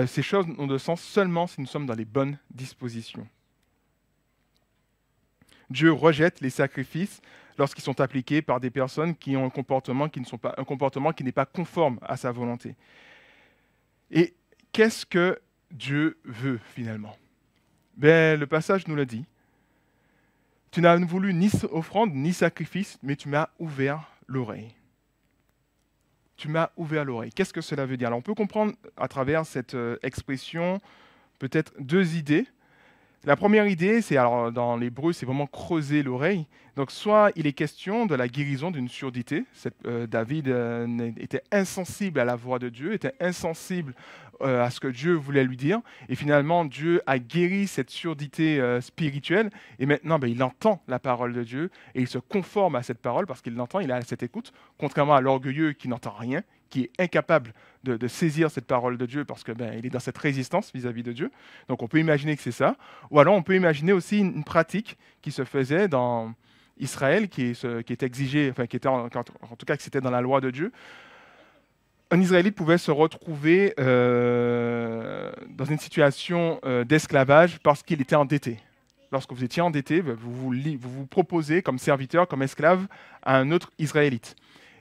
Speaker 1: ces choses n'ont de sens seulement si nous sommes dans les bonnes dispositions. Dieu rejette les sacrifices lorsqu'ils sont appliqués par des personnes qui ont un comportement qui n'est pas conforme à sa volonté. Et qu'est-ce que Dieu veut finalement? Ben, le passage nous le dit. Tu n'as voulu ni offrande ni sacrifice, mais tu m'as ouvert l'oreille. Tu m'as ouvert l'oreille. Qu'est-ce que cela veut dire? Alors, on peut comprendre à travers cette expression peut-être deux idées. La première idée, c'est, alors dans l'hébreu, c'est vraiment creuser l'oreille. Donc, soit il est question de la guérison d'une surdité. David était insensible à la voix de Dieu, était insensible à ce que Dieu voulait lui dire. Et finalement, Dieu a guéri cette surdité spirituelle. Et maintenant, il entend la parole de Dieu et il se conforme à cette parole parce qu'il l'entend, il a cette écoute, contrairement à l'orgueilleux qui n'entend rien, qui est incapable de saisir cette parole de Dieu parce qu'il est dans cette résistance vis-à-vis de Dieu. Donc on peut imaginer que c'est ça. Ou alors on peut imaginer aussi une pratique qui se faisait dans Israël, qui est exigée, enfin qui était en tout cas que c'était dans la loi de Dieu. Un Israélite pouvait se retrouver dans une situation d'esclavage parce qu'il était endetté. Lorsque vous étiez endetté, vous vous proposez comme serviteur, comme esclave à un autre Israélite.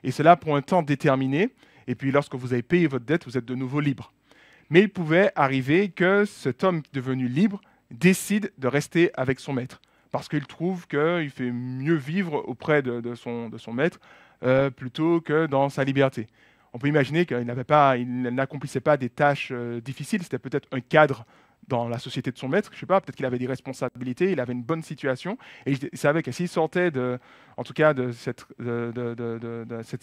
Speaker 1: Et cela pour un temps déterminé. Et puis lorsque vous avez payé votre dette, vous êtes de nouveau libre. Mais il pouvait arriver que cet homme devenu libre décide de rester avec son maître. Parce qu'il trouve qu'il fait mieux vivre auprès de son maître plutôt que dans sa liberté. On peut imaginer qu'il n'accomplissait pas des tâches difficiles, c'était peut-être un cadre dans la société de son maître, je sais pas, peut-être qu'il avait des responsabilités, il avait une bonne situation, et il savait que s'il sortait en tout cas de cette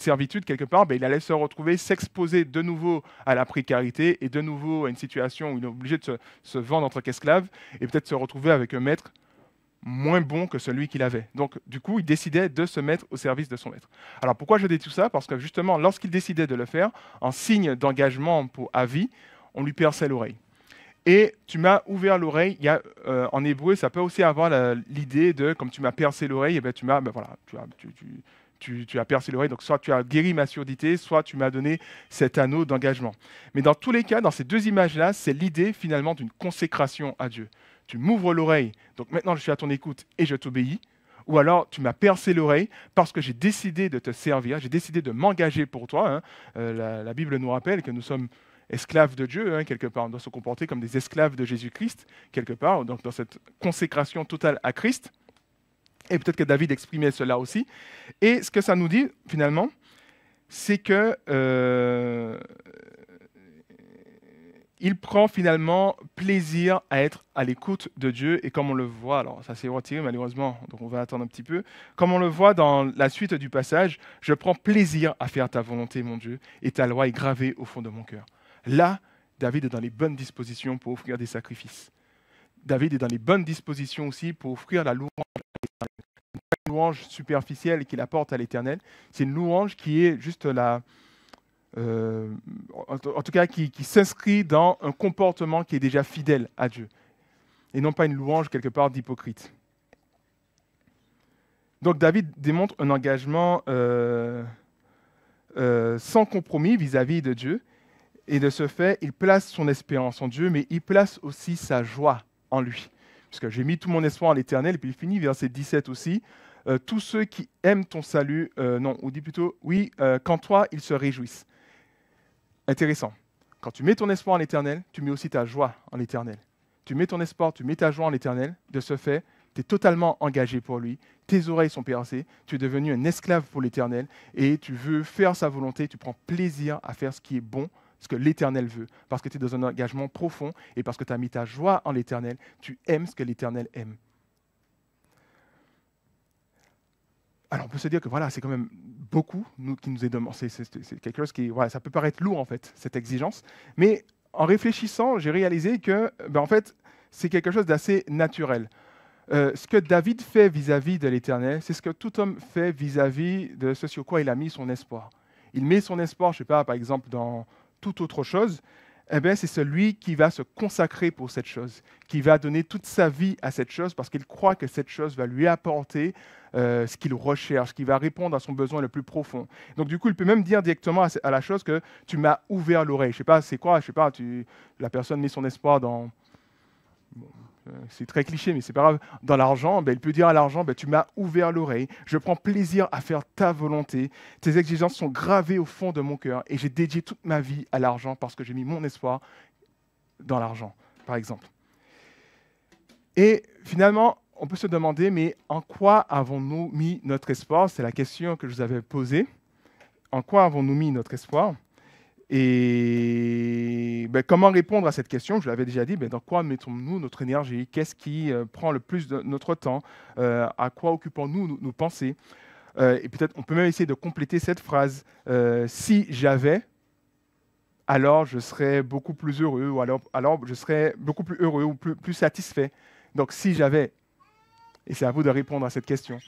Speaker 1: servitude quelque part, ben, il allait se retrouver, s'exposer de nouveau à la précarité et de nouveau à une situation où il est obligé de se vendre en tant qu'esclave et peut-être se retrouver avec un maître moins bon que celui qu'il avait. Donc, du coup, il décidait de se mettre au service de son maître. Alors, pourquoi je dis tout ça? Parce que justement, lorsqu'il décidait de le faire, en signe d'engagement à vie, on lui perçait l'oreille. Et tu m'as ouvert l'oreille. En hébreu, ça peut aussi avoir l'idée de, comme tu m'as percé l'oreille, eh ben, tu as percé l'oreille. Donc, soit tu as guéri ma surdité, soit tu m'as donné cet anneau d'engagement. Mais dans tous les cas, dans ces deux images-là, c'est l'idée finalement d'une consécration à Dieu. Tu m'ouvres l'oreille, donc maintenant je suis à ton écoute et je t'obéis. Ou alors tu m'as percé l'oreille parce que j'ai décidé de te servir, j'ai décidé de m'engager pour toi. Hein. La Bible nous rappelle que nous sommes esclaves de Dieu, hein, quelque part. On doit se comporter comme des esclaves de Jésus-Christ, quelque part, donc dans cette consécration totale à Christ. Et peut-être que David exprimait cela aussi. Et ce que ça nous dit, finalement, c'est que il prend finalement plaisir à être à l'écoute de Dieu. Et comme on le voit, alors ça s'est retiré malheureusement, donc on va attendre un petit peu. Comme on le voit dans la suite du passage, je prends plaisir à faire ta volonté, mon Dieu, et ta loi est gravée au fond de mon cœur. Là, David est dans les bonnes dispositions pour offrir des sacrifices. David est dans les bonnes dispositions aussi pour offrir la louange à l'Éternel. Une louange superficielle qu'il apporte à l'Éternel, c'est une louange qui est juste en tout cas qui s'inscrit dans un comportement qui est déjà fidèle à Dieu, et non pas une louange quelque part d'hypocrite. Donc David démontre un engagement sans compromis vis-à-vis de Dieu, et de ce fait, il place son espérance en Dieu, mais il place aussi sa joie en lui. Puisque j'ai mis tout mon espoir en l'Éternel, et puis il finit verset 17 aussi, tous ceux qui aiment ton salut, non, on dit plutôt, oui, qu'en toi ils se réjouissent. Intéressant. Quand tu mets ton espoir en l'Éternel, tu mets aussi ta joie en l'Éternel. Tu mets ton espoir, tu mets ta joie en l'Éternel. De ce fait, tu es totalement engagé pour lui. Tes oreilles sont percées. Tu es devenu un esclave pour l'Éternel et tu veux faire sa volonté. Tu prends plaisir à faire ce qui est bon, ce que l'Éternel veut, parce que tu es dans un engagement profond et parce que tu as mis ta joie en l'Éternel. Tu aimes ce que l'Éternel aime. Alors on peut se dire que voilà, c'est quand même beaucoup qui nous est demandé. C'est quelque chose qui, voilà, ça peut paraître lourd en fait, cette exigence. Mais en réfléchissant, j'ai réalisé que, en fait, c'est quelque chose d'assez naturel. Ce que David fait vis-à-vis de l'Éternel, c'est ce que tout homme fait vis-à-vis de ce sur quoi il a mis son espoir. Il met son espoir, je ne sais pas, par exemple, dans toute autre chose. Eh bien, c'est celui qui va se consacrer pour cette chose, qui va donner toute sa vie à cette chose parce qu'il croit que cette chose va lui apporter ce qu'il recherche, qui va répondre à son besoin le plus profond. Donc du coup, il peut même dire directement à la chose que tu m'as ouvert l'oreille. Je ne sais pas, c'est quoi, je sais pas, la personne met son espoir dans... Bon, c'est très cliché, mais c'est pas grave. Dans l'argent, il peut dire à l'argent, tu m'as ouvert l'oreille, je prends plaisir à faire ta volonté, tes exigences sont gravées au fond de mon cœur et j'ai dédié toute ma vie à l'argent parce que j'ai mis mon espoir dans l'argent, par exemple. Et finalement, on peut se demander, mais en quoi avons-nous mis notre espoir? C'est la question que je vous avais posée. En quoi avons-nous mis notre espoir? Et comment répondre à cette question? Je l'avais déjà dit, dans quoi mettons-nous notre énergie? Qu'est-ce qui prend le plus de notre temps? À quoi occupons-nous nos pensées? Et peut-être on peut même essayer de compléter cette phrase. Si j'avais, alors je serais beaucoup plus heureux, ou alors je serais beaucoup plus heureux ou plus satisfait. Donc si j'avais, et c'est à vous de répondre à cette question.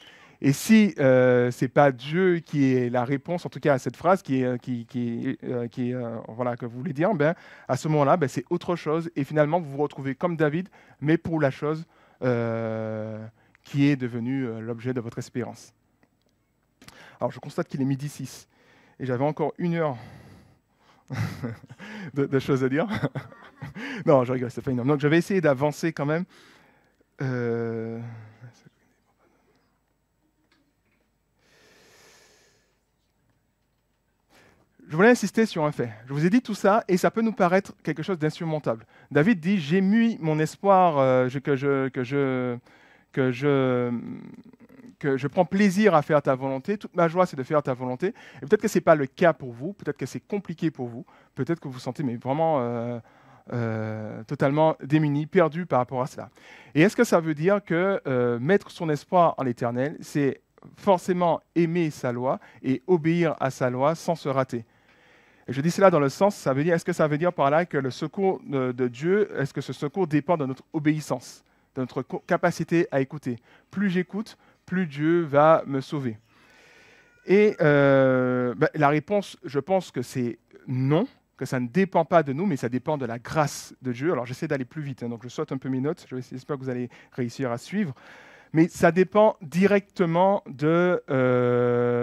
Speaker 1: Et si ce n'est pas Dieu qui est la réponse, en tout cas à cette phrase voilà, que vous voulez dire, à ce moment-là, c'est autre chose. Et finalement, vous vous retrouvez comme David, mais pour la chose qui est devenue l'objet de votre espérance. Alors, je constate qu'il est 12h06 et j'avais encore 1 heure de choses à dire. Non, je rigole, c'est pas énorme. Donc, je vais essayer d'avancer quand même. Je voulais insister sur un fait. Je vous ai dit tout ça et ça peut nous paraître quelque chose d'insurmontable. David dit « J'ai mis mon espoir, que je prends plaisir à faire ta volonté. Toute ma joie, c'est de faire ta volonté. » Et peut-être que ce n'est pas le cas pour vous. Peut-être que c'est compliqué pour vous. Peut-être que vous vous sentez mais vraiment totalement démunis, perdus par rapport à cela. Et est-ce que ça veut dire que mettre son espoir en l'Éternel, c'est forcément aimer sa loi et obéir à sa loi sans se rater? Et je dis cela dans le sens, ça veut dire, est-ce que ça veut dire par là que le secours de Dieu, est-ce que ce secours dépend de notre obéissance, de notre capacité à écouter? Plus j'écoute, plus Dieu va me sauver. Et la réponse, je pense que c'est non, que ça ne dépend pas de nous, mais ça dépend de la grâce de Dieu. Alors j'essaie d'aller plus vite, donc je saute un peu mes notes, j'espère que vous allez réussir à suivre. Mais ça dépend directement de,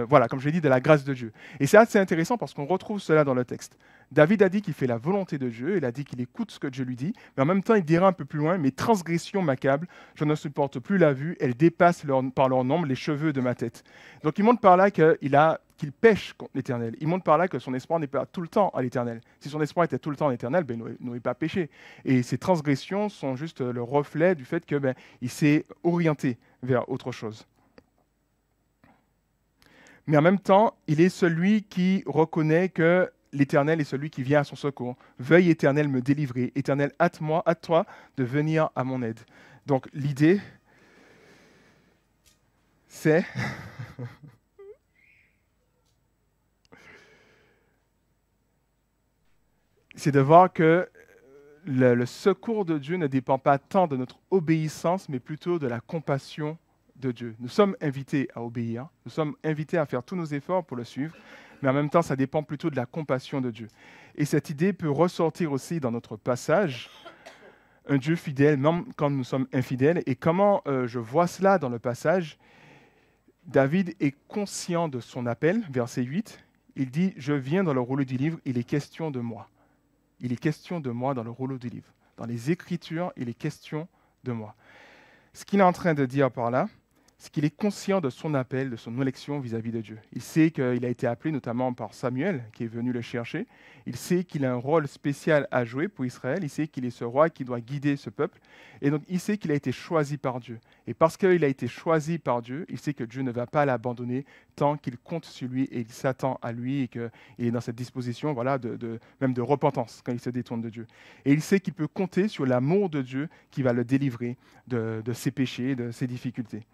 Speaker 1: voilà, comme je l'ai dit, de la grâce de Dieu. Et c'est assez intéressant parce qu'on retrouve cela dans le texte. David a dit qu'il fait la volonté de Dieu, il a dit qu'il écoute ce que Dieu lui dit, mais en même temps, il dira un peu plus loin, mes transgressions m'accablent, je ne supporte plus la vue, elles dépassent par leur nombre les cheveux de ma tête. Donc il montre par là qu'il pêche contre l'Éternel. Il montre par là que son espoir n'est pas tout le temps à l'Éternel. Si son espoir était tout le temps à l'Éternel, il n'aurait pas péché. Et ses transgressions sont juste le reflet du fait qu'il s'est orienté vers autre chose. Mais en même temps, il est celui qui reconnaît que l'Éternel est celui qui vient à son secours. Veuille, Éternel, me délivrer. Éternel, hâte-toi de venir à mon aide. Donc l'idée, c'est de voir que le secours de Dieu ne dépend pas tant de notre obéissance, mais plutôt de la compassion de Dieu. Nous sommes invités à obéir, nous sommes invités à faire tous nos efforts pour le suivre, mais en même temps, ça dépend plutôt de la compassion de Dieu. Et cette idée peut ressortir aussi dans notre passage, un Dieu fidèle, même quand nous sommes infidèles. Et comment je vois cela dans le passage? David est conscient de son appel, verset 8. Il dit « Je viens dans le rouleau du livre, il est question de moi. » Il est question de moi dans le rouleau du livre. Dans les Écritures, il est question de moi. Ce qu'il est en train de dire par là, c'est qu'il est conscient de son appel, de son élection vis-à-vis de Dieu. Il sait qu'il a été appelé notamment par Samuel, qui est venu le chercher. Il sait qu'il a un rôle spécial à jouer pour Israël. Il sait qu'il est ce roi qui doit guider ce peuple. Et donc, il sait qu'il a été choisi par Dieu. Et parce qu'il a été choisi par Dieu, il sait que Dieu ne va pas l'abandonner tant qu'il compte sur lui et il s'attend à lui et qu'il est dans cette disposition voilà, même de repentance quand il se détourne de Dieu. Et il sait qu'il peut compter sur l'amour de Dieu qui va le délivrer de ses péchés, de ses difficultés.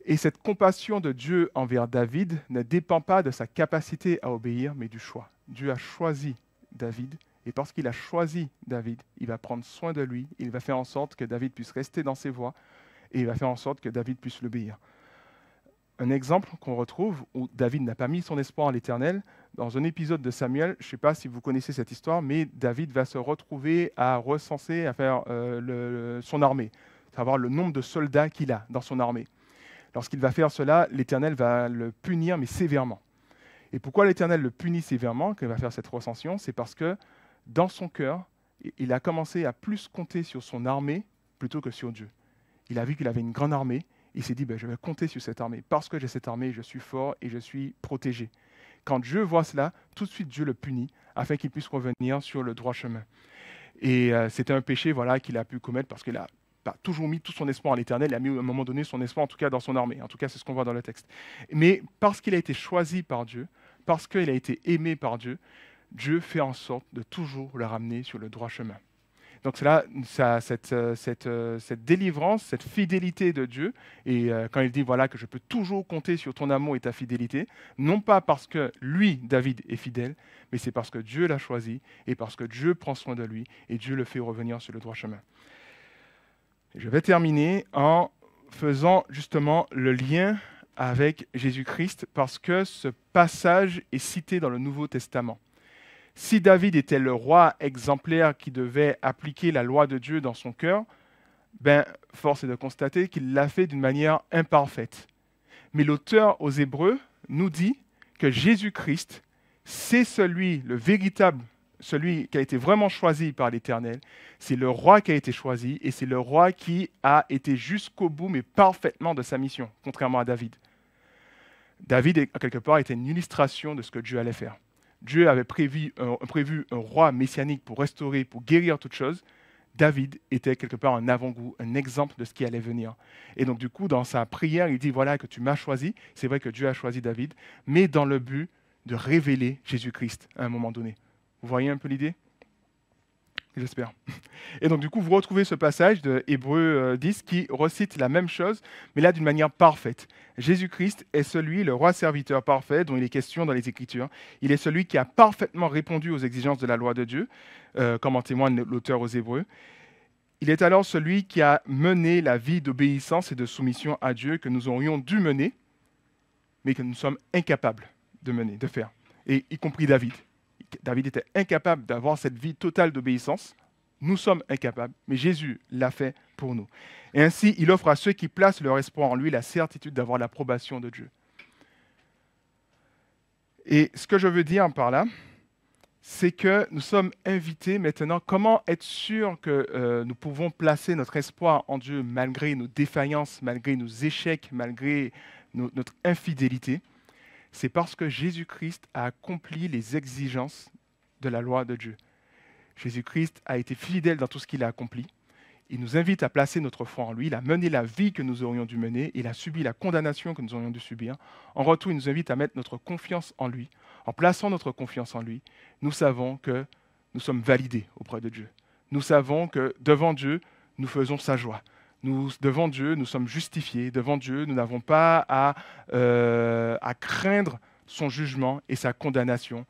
Speaker 1: Et cette compassion de Dieu envers David ne dépend pas de sa capacité à obéir, mais du choix. Dieu a choisi David, et parce qu'il a choisi David, il va prendre soin de lui, il va faire en sorte que David puisse rester dans ses voies, et il va faire en sorte que David puisse l'obéir. Un exemple qu'on retrouve où David n'a pas mis son espoir en l'Éternel, dans un épisode de Samuel, je ne sais pas si vous connaissez cette histoire, mais David va se retrouver à recenser, à faire son armée, savoir le nombre de soldats qu'il a dans son armée. Lorsqu'il va faire cela, l'Éternel va le punir, mais sévèrement. Et pourquoi l'Éternel le punit sévèrement quand il va faire cette recension? C'est parce que dans son cœur, il a commencé à plus compter sur son armée plutôt que sur Dieu. Il a vu qu'il avait une grande armée, il s'est dit, je vais compter sur cette armée. Parce que j'ai cette armée, je suis fort et je suis protégé. Quand Dieu voit cela, tout de suite Dieu le punit afin qu'il puisse revenir sur le droit chemin. Et c'était un péché qu'il a pu commettre parce qu'il a toujours mis tout son espoir en l'Éternel, il a mis à un moment donné son espoir en tout cas dans son armée. En tout cas, c'est ce qu'on voit dans le texte. Mais parce qu'il a été choisi par Dieu, parce qu'il a été aimé par Dieu, Dieu fait en sorte de toujours le ramener sur le droit chemin. Donc cette délivrance, cette fidélité de Dieu, et quand il dit que je peux toujours compter sur ton amour et ta fidélité, non pas parce que lui, David, est fidèle, mais c'est parce que Dieu l'a choisi et parce que Dieu prend soin de lui et Dieu le fait revenir sur le droit chemin. Je vais terminer en faisant justement le lien avec Jésus-Christ parce que ce passage est cité dans le Nouveau Testament. Si David était le roi exemplaire qui devait appliquer la loi de Dieu dans son cœur, force est de constater qu'il l'a fait d'une manière imparfaite. Mais l'auteur aux Hébreux nous dit que Jésus-Christ, c'est le véritable, celui qui a été vraiment choisi par l'Éternel. C'est le roi qui a été choisi et c'est le roi qui a été jusqu'au bout, mais parfaitement de sa mission, contrairement à David. David, quelque part, était une illustration de ce que Dieu allait faire. Dieu avait prévu un roi messianique pour restaurer, pour guérir toutes choses. David était quelque part un avant-goût, un exemple de ce qui allait venir. Et donc du coup, dans sa prière, il dit, voilà que tu m'as choisi. C'est vrai que Dieu a choisi David, mais dans le but de révéler Jésus-Christ à un moment donné. Vous voyez un peu l'idée? j'espère. Et donc du coup, vous retrouvez ce passage de Hébreux 10 qui recite la même chose, mais là d'une manière parfaite. Jésus-Christ est celui, le roi serviteur parfait, dont il est question dans les Écritures. Il est celui qui a parfaitement répondu aux exigences de la loi de Dieu, comme en témoigne l'auteur aux Hébreux. Il est alors celui qui a mené la vie d'obéissance et de soumission à Dieu que nous aurions dû mener, mais que nous sommes incapables de mener, de faire. Et y compris David. David était incapable d'avoir cette vie totale d'obéissance. Nous sommes incapables, mais Jésus l'a fait pour nous. Et ainsi, il offre à ceux qui placent leur espoir en lui la certitude d'avoir l'approbation de Dieu. Et ce que je veux dire par là, c'est que nous sommes invités maintenant. Comment être sûr que nous pouvons placer notre espoir en Dieu malgré nos défaillances, malgré nos échecs, malgré notre infidélité? C'est parce que Jésus-Christ a accompli les exigences de la loi de Dieu. Jésus-Christ a été fidèle dans tout ce qu'il a accompli. Il nous invite à placer notre foi en lui. Il a mené la vie que nous aurions dû mener. Il a subi la condamnation que nous aurions dû subir. En retour, il nous invite à mettre notre confiance en lui. En plaçant notre confiance en lui, nous savons que nous sommes validés auprès de Dieu. Nous savons que devant Dieu, nous faisons sa joie. Devant Dieu, nous sommes justifiés. Devant Dieu, nous n'avons pas à craindre son jugement et sa condamnation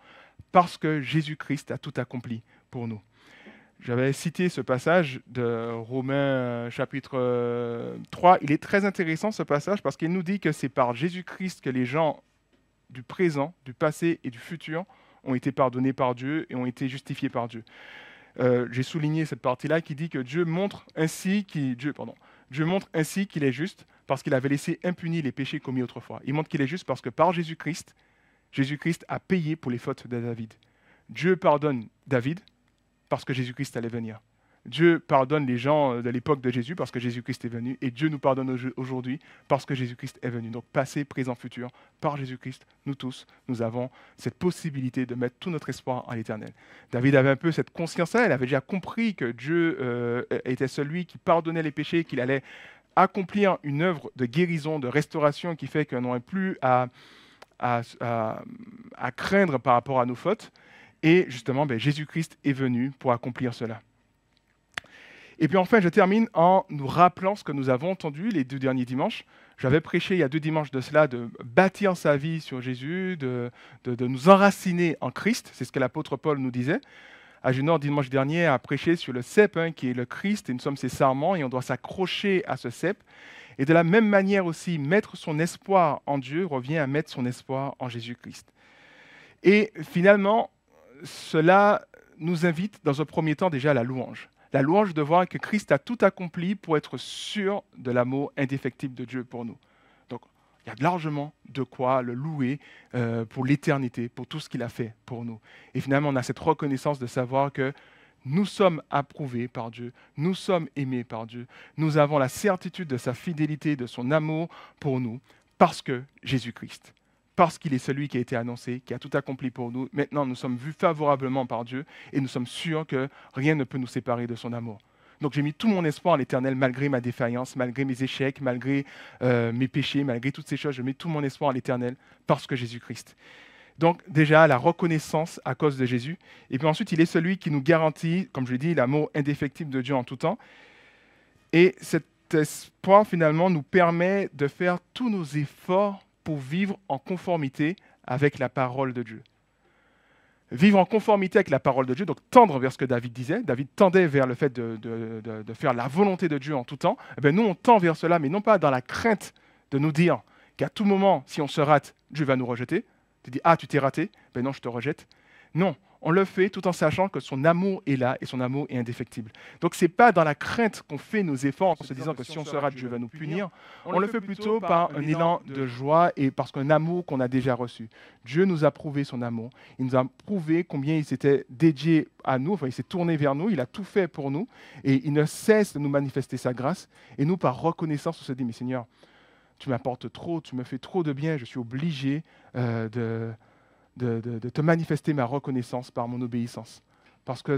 Speaker 1: parce que Jésus-Christ a tout accompli pour nous. J'avais cité ce passage de Romains chapitre 3. Il est très intéressant ce passage parce qu'il nous dit que c'est par Jésus-Christ que les gens du présent, du passé et du futur ont été pardonnés par Dieu et ont été justifiés par Dieu. J'ai souligné cette partie-là qui dit que Dieu montre ainsi qu'il est juste parce qu'il avait laissé impunis les péchés commis autrefois. Il montre qu'il est juste parce que par Jésus-Christ, Jésus-Christ a payé pour les fautes de David. Dieu pardonne David parce que Jésus-Christ allait venir. Dieu pardonne les gens de l'époque de Jésus parce que Jésus-Christ est venu. Et Dieu nous pardonne aujourd'hui parce que Jésus-Christ est venu. Donc passé, présent, futur, par Jésus-Christ, nous tous, nous avons cette possibilité de mettre tout notre espoir en l'Éternel. David avait un peu cette conscience-là. Il avait déjà compris que Dieu était celui qui pardonnait les péchés, qu'il allait accomplir une œuvre de guérison, de restauration qui fait qu'on n'aurait plus à craindre par rapport à nos fautes. Et justement, Jésus-Christ est venu pour accomplir cela. Et puis enfin, je termine en nous rappelant ce que nous avons entendu les 2 derniers dimanches. J'avais prêché il y a 2 dimanches de cela, de bâtir sa vie sur Jésus, de nous enraciner en Christ. C'est ce que l'apôtre Paul nous disait. Agénor, dimanche dernier, a prêché sur le cep, qui est le Christ, et nous sommes ses sarments, et on doit s'accrocher à ce cep. Et de la même manière aussi, mettre son espoir en Dieu revient à mettre son espoir en Jésus-Christ. Et finalement, cela nous invite dans un premier temps déjà à la louange. La louange de voir que Christ a tout accompli pour être sûr de l'amour indéfectible de Dieu pour nous. Donc, il y a largement de quoi le louer pour l'éternité, pour tout ce qu'il a fait pour nous. Et finalement, on a cette reconnaissance de savoir que nous sommes approuvés par Dieu, nous sommes aimés par Dieu, nous avons la certitude de sa fidélité, de son amour pour nous, parce que Jésus-Christ. Parce qu'il est celui qui a été annoncé, qui a tout accompli pour nous. Maintenant, nous sommes vus favorablement par Dieu et nous sommes sûrs que rien ne peut nous séparer de son amour. Donc j'ai mis tout mon espoir en l'Éternel malgré ma défaillance, malgré mes échecs, malgré mes péchés, malgré toutes ces choses. Je mets tout mon espoir en l'Éternel parce que Jésus-Christ. Donc déjà, la reconnaissance à cause de Jésus. Et puis ensuite, il est celui qui nous garantit, comme je l'ai dit, l'amour indéfectible de Dieu en tout temps. Et cet espoir, finalement, nous permet de faire tous nos efforts pour vivre en conformité avec la parole de Dieu. Vivre en conformité avec la parole de Dieu, donc tendre vers ce que David disait. David tendait vers le fait de faire la volonté de Dieu en tout temps. Eh bien, nous, on tend vers cela, mais non pas dans la crainte de nous dire qu'à tout moment, si on se rate, Dieu va nous rejeter. Tu dis, ah, tu t'es raté, ben non, je te rejette. Non, on le fait tout en sachant que son amour est là et son amour est indéfectible. Donc ce n'est pas dans la crainte qu'on fait nos efforts en se disant que si on se rate, Dieu va nous punir. On le fait plutôt par un élan de joie et parce qu'un amour qu'on a déjà reçu. Dieu nous a prouvé son amour. Il nous a prouvé combien il s'était dédié à nous, enfin il s'est tourné vers nous, il a tout fait pour nous et il ne cesse de nous manifester sa grâce. Et nous, par reconnaissance, on se dit, mais Seigneur, tu m'apportes trop, tu me fais trop de bien, je suis obligé de te manifester ma reconnaissance par mon obéissance. Parce que,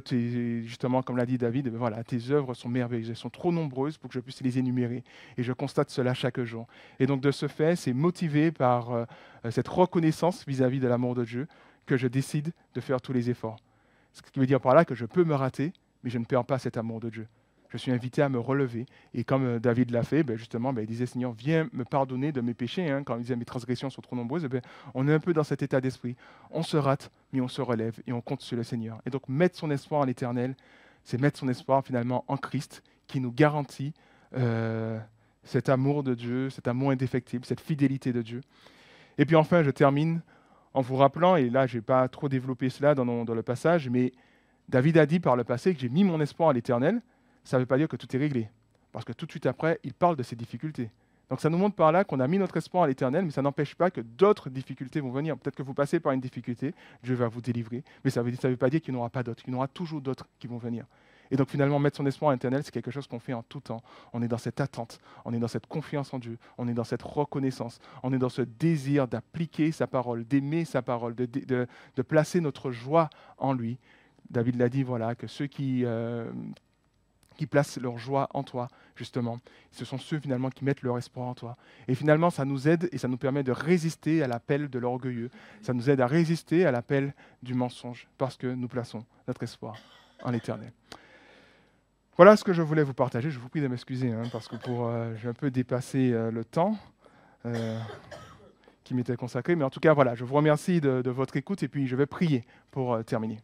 Speaker 1: justement, comme l'a dit David, voilà, tes œuvres sont merveilleuses, elles sont trop nombreuses pour que je puisse les énumérer. Et je constate cela chaque jour. Et donc, de ce fait, c'est motivé par cette reconnaissance vis-à-vis de l'amour de Dieu que je décide de faire tous les efforts. Ce qui veut dire par là que je peux me rater, mais je ne perds pas cet amour de Dieu. Je suis invité à me relever. Et comme David l'a fait, justement, il disait, Seigneur, viens me pardonner de mes péchés. Quand il disait, mes transgressions sont trop nombreuses, on est un peu dans cet état d'esprit. On se rate, mais on se relève et on compte sur le Seigneur. Et donc, mettre son espoir en l'Éternel, c'est mettre son espoir finalement en Christ, qui nous garantit cet amour de Dieu, cet amour indéfectible, cette fidélité de Dieu. Et puis enfin, je termine en vous rappelant, et là, je n'ai pas trop développé cela dans le passage, mais David a dit par le passé que j'ai mis mon espoir à l'Éternel. Ça ne veut pas dire que tout est réglé. Parce que tout de suite après, il parle de ses difficultés. Donc ça nous montre par là qu'on a mis notre espoir à l'Éternel, mais ça n'empêche pas que d'autres difficultés vont venir. Peut-être que vous passez par une difficulté, Dieu va vous délivrer, mais ça ne veut pas dire qu'il n'y en aura pas d'autres. Il y en aura toujours d'autres qui vont venir. Et donc finalement, mettre son espoir à l'Éternel, c'est quelque chose qu'on fait en tout temps. On est dans cette attente, on est dans cette confiance en Dieu, on est dans cette reconnaissance, on est dans ce désir d'appliquer sa parole, d'aimer sa parole, de placer notre joie en lui. David l'a dit, voilà, que ceux qui placent leur joie en toi, justement. Ce sont ceux, finalement, qui mettent leur espoir en toi. Et finalement, ça nous aide et ça nous permet de résister à l'appel de l'orgueilleux. Ça nous aide à résister à l'appel du mensonge, parce que nous plaçons notre espoir en l'Éternel. Voilà ce que je voulais vous partager. Je vous prie de m'excuser, parce que j'ai un peu dépassé le temps qui m'était consacré. Mais en tout cas, voilà, je vous remercie de votre écoute et puis je vais prier pour terminer.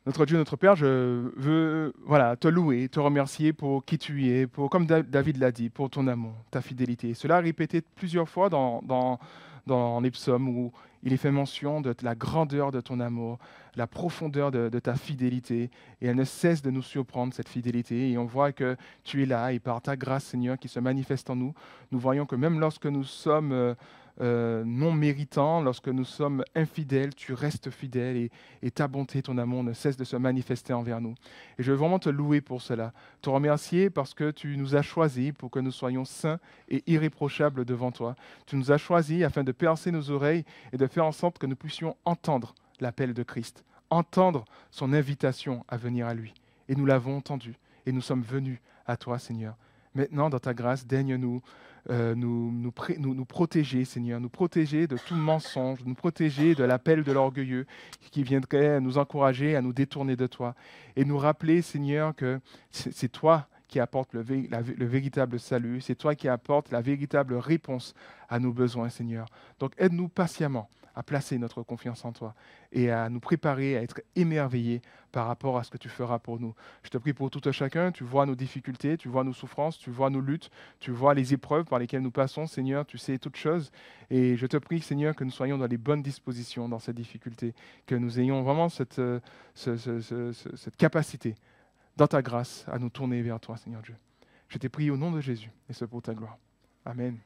Speaker 1: Notre Dieu, notre Père, je veux te louer, te remercier pour qui tu es, comme David l'a dit, pour ton amour, ta fidélité. Cela est répété plusieurs fois dans les psaumes où il est fait mention de la grandeur de ton amour, la profondeur de ta fidélité. Et elle ne cesse de nous surprendre, cette fidélité. Et on voit que tu es là et par ta grâce, Seigneur, qui se manifeste en nous, nous voyons que même lorsque nous sommes non méritants, lorsque nous sommes infidèles, tu restes fidèle et ta bonté, ton amour ne cesse de se manifester envers nous. Et je veux vraiment te louer pour cela, te remercier parce que tu nous as choisis pour que nous soyons saints et irréprochables devant toi. Tu nous as choisis afin de percer nos oreilles et de faire en sorte que nous puissions entendre l'appel de Christ, entendre son invitation à venir à lui. Et nous l'avons entendu et nous sommes venus à toi, Seigneur. Maintenant, dans ta grâce, daigne-nous nous protéger, Seigneur, nous protéger de tout mensonge, nous protéger de l'appel de l'orgueilleux qui viendrait nous encourager à nous détourner de toi. Et nous rappeler, Seigneur, que c'est toi qui apporte le véritable salut, c'est toi qui apporte la véritable réponse à nos besoins, Seigneur. Donc aide-nous patiemment à placer notre confiance en toi et à nous préparer à être émerveillés par rapport à ce que tu feras pour nous. Je te prie pour tout un chacun, tu vois nos difficultés, tu vois nos souffrances, tu vois nos luttes, tu vois les épreuves par lesquelles nous passons, Seigneur, tu sais toutes choses. Et je te prie, Seigneur, que nous soyons dans les bonnes dispositions dans ces difficultés, que nous ayons vraiment cette capacité, dans ta grâce, à nous tourner vers toi, Seigneur Dieu. Je t'ai prié au nom de Jésus, et ce pour ta gloire. Amen.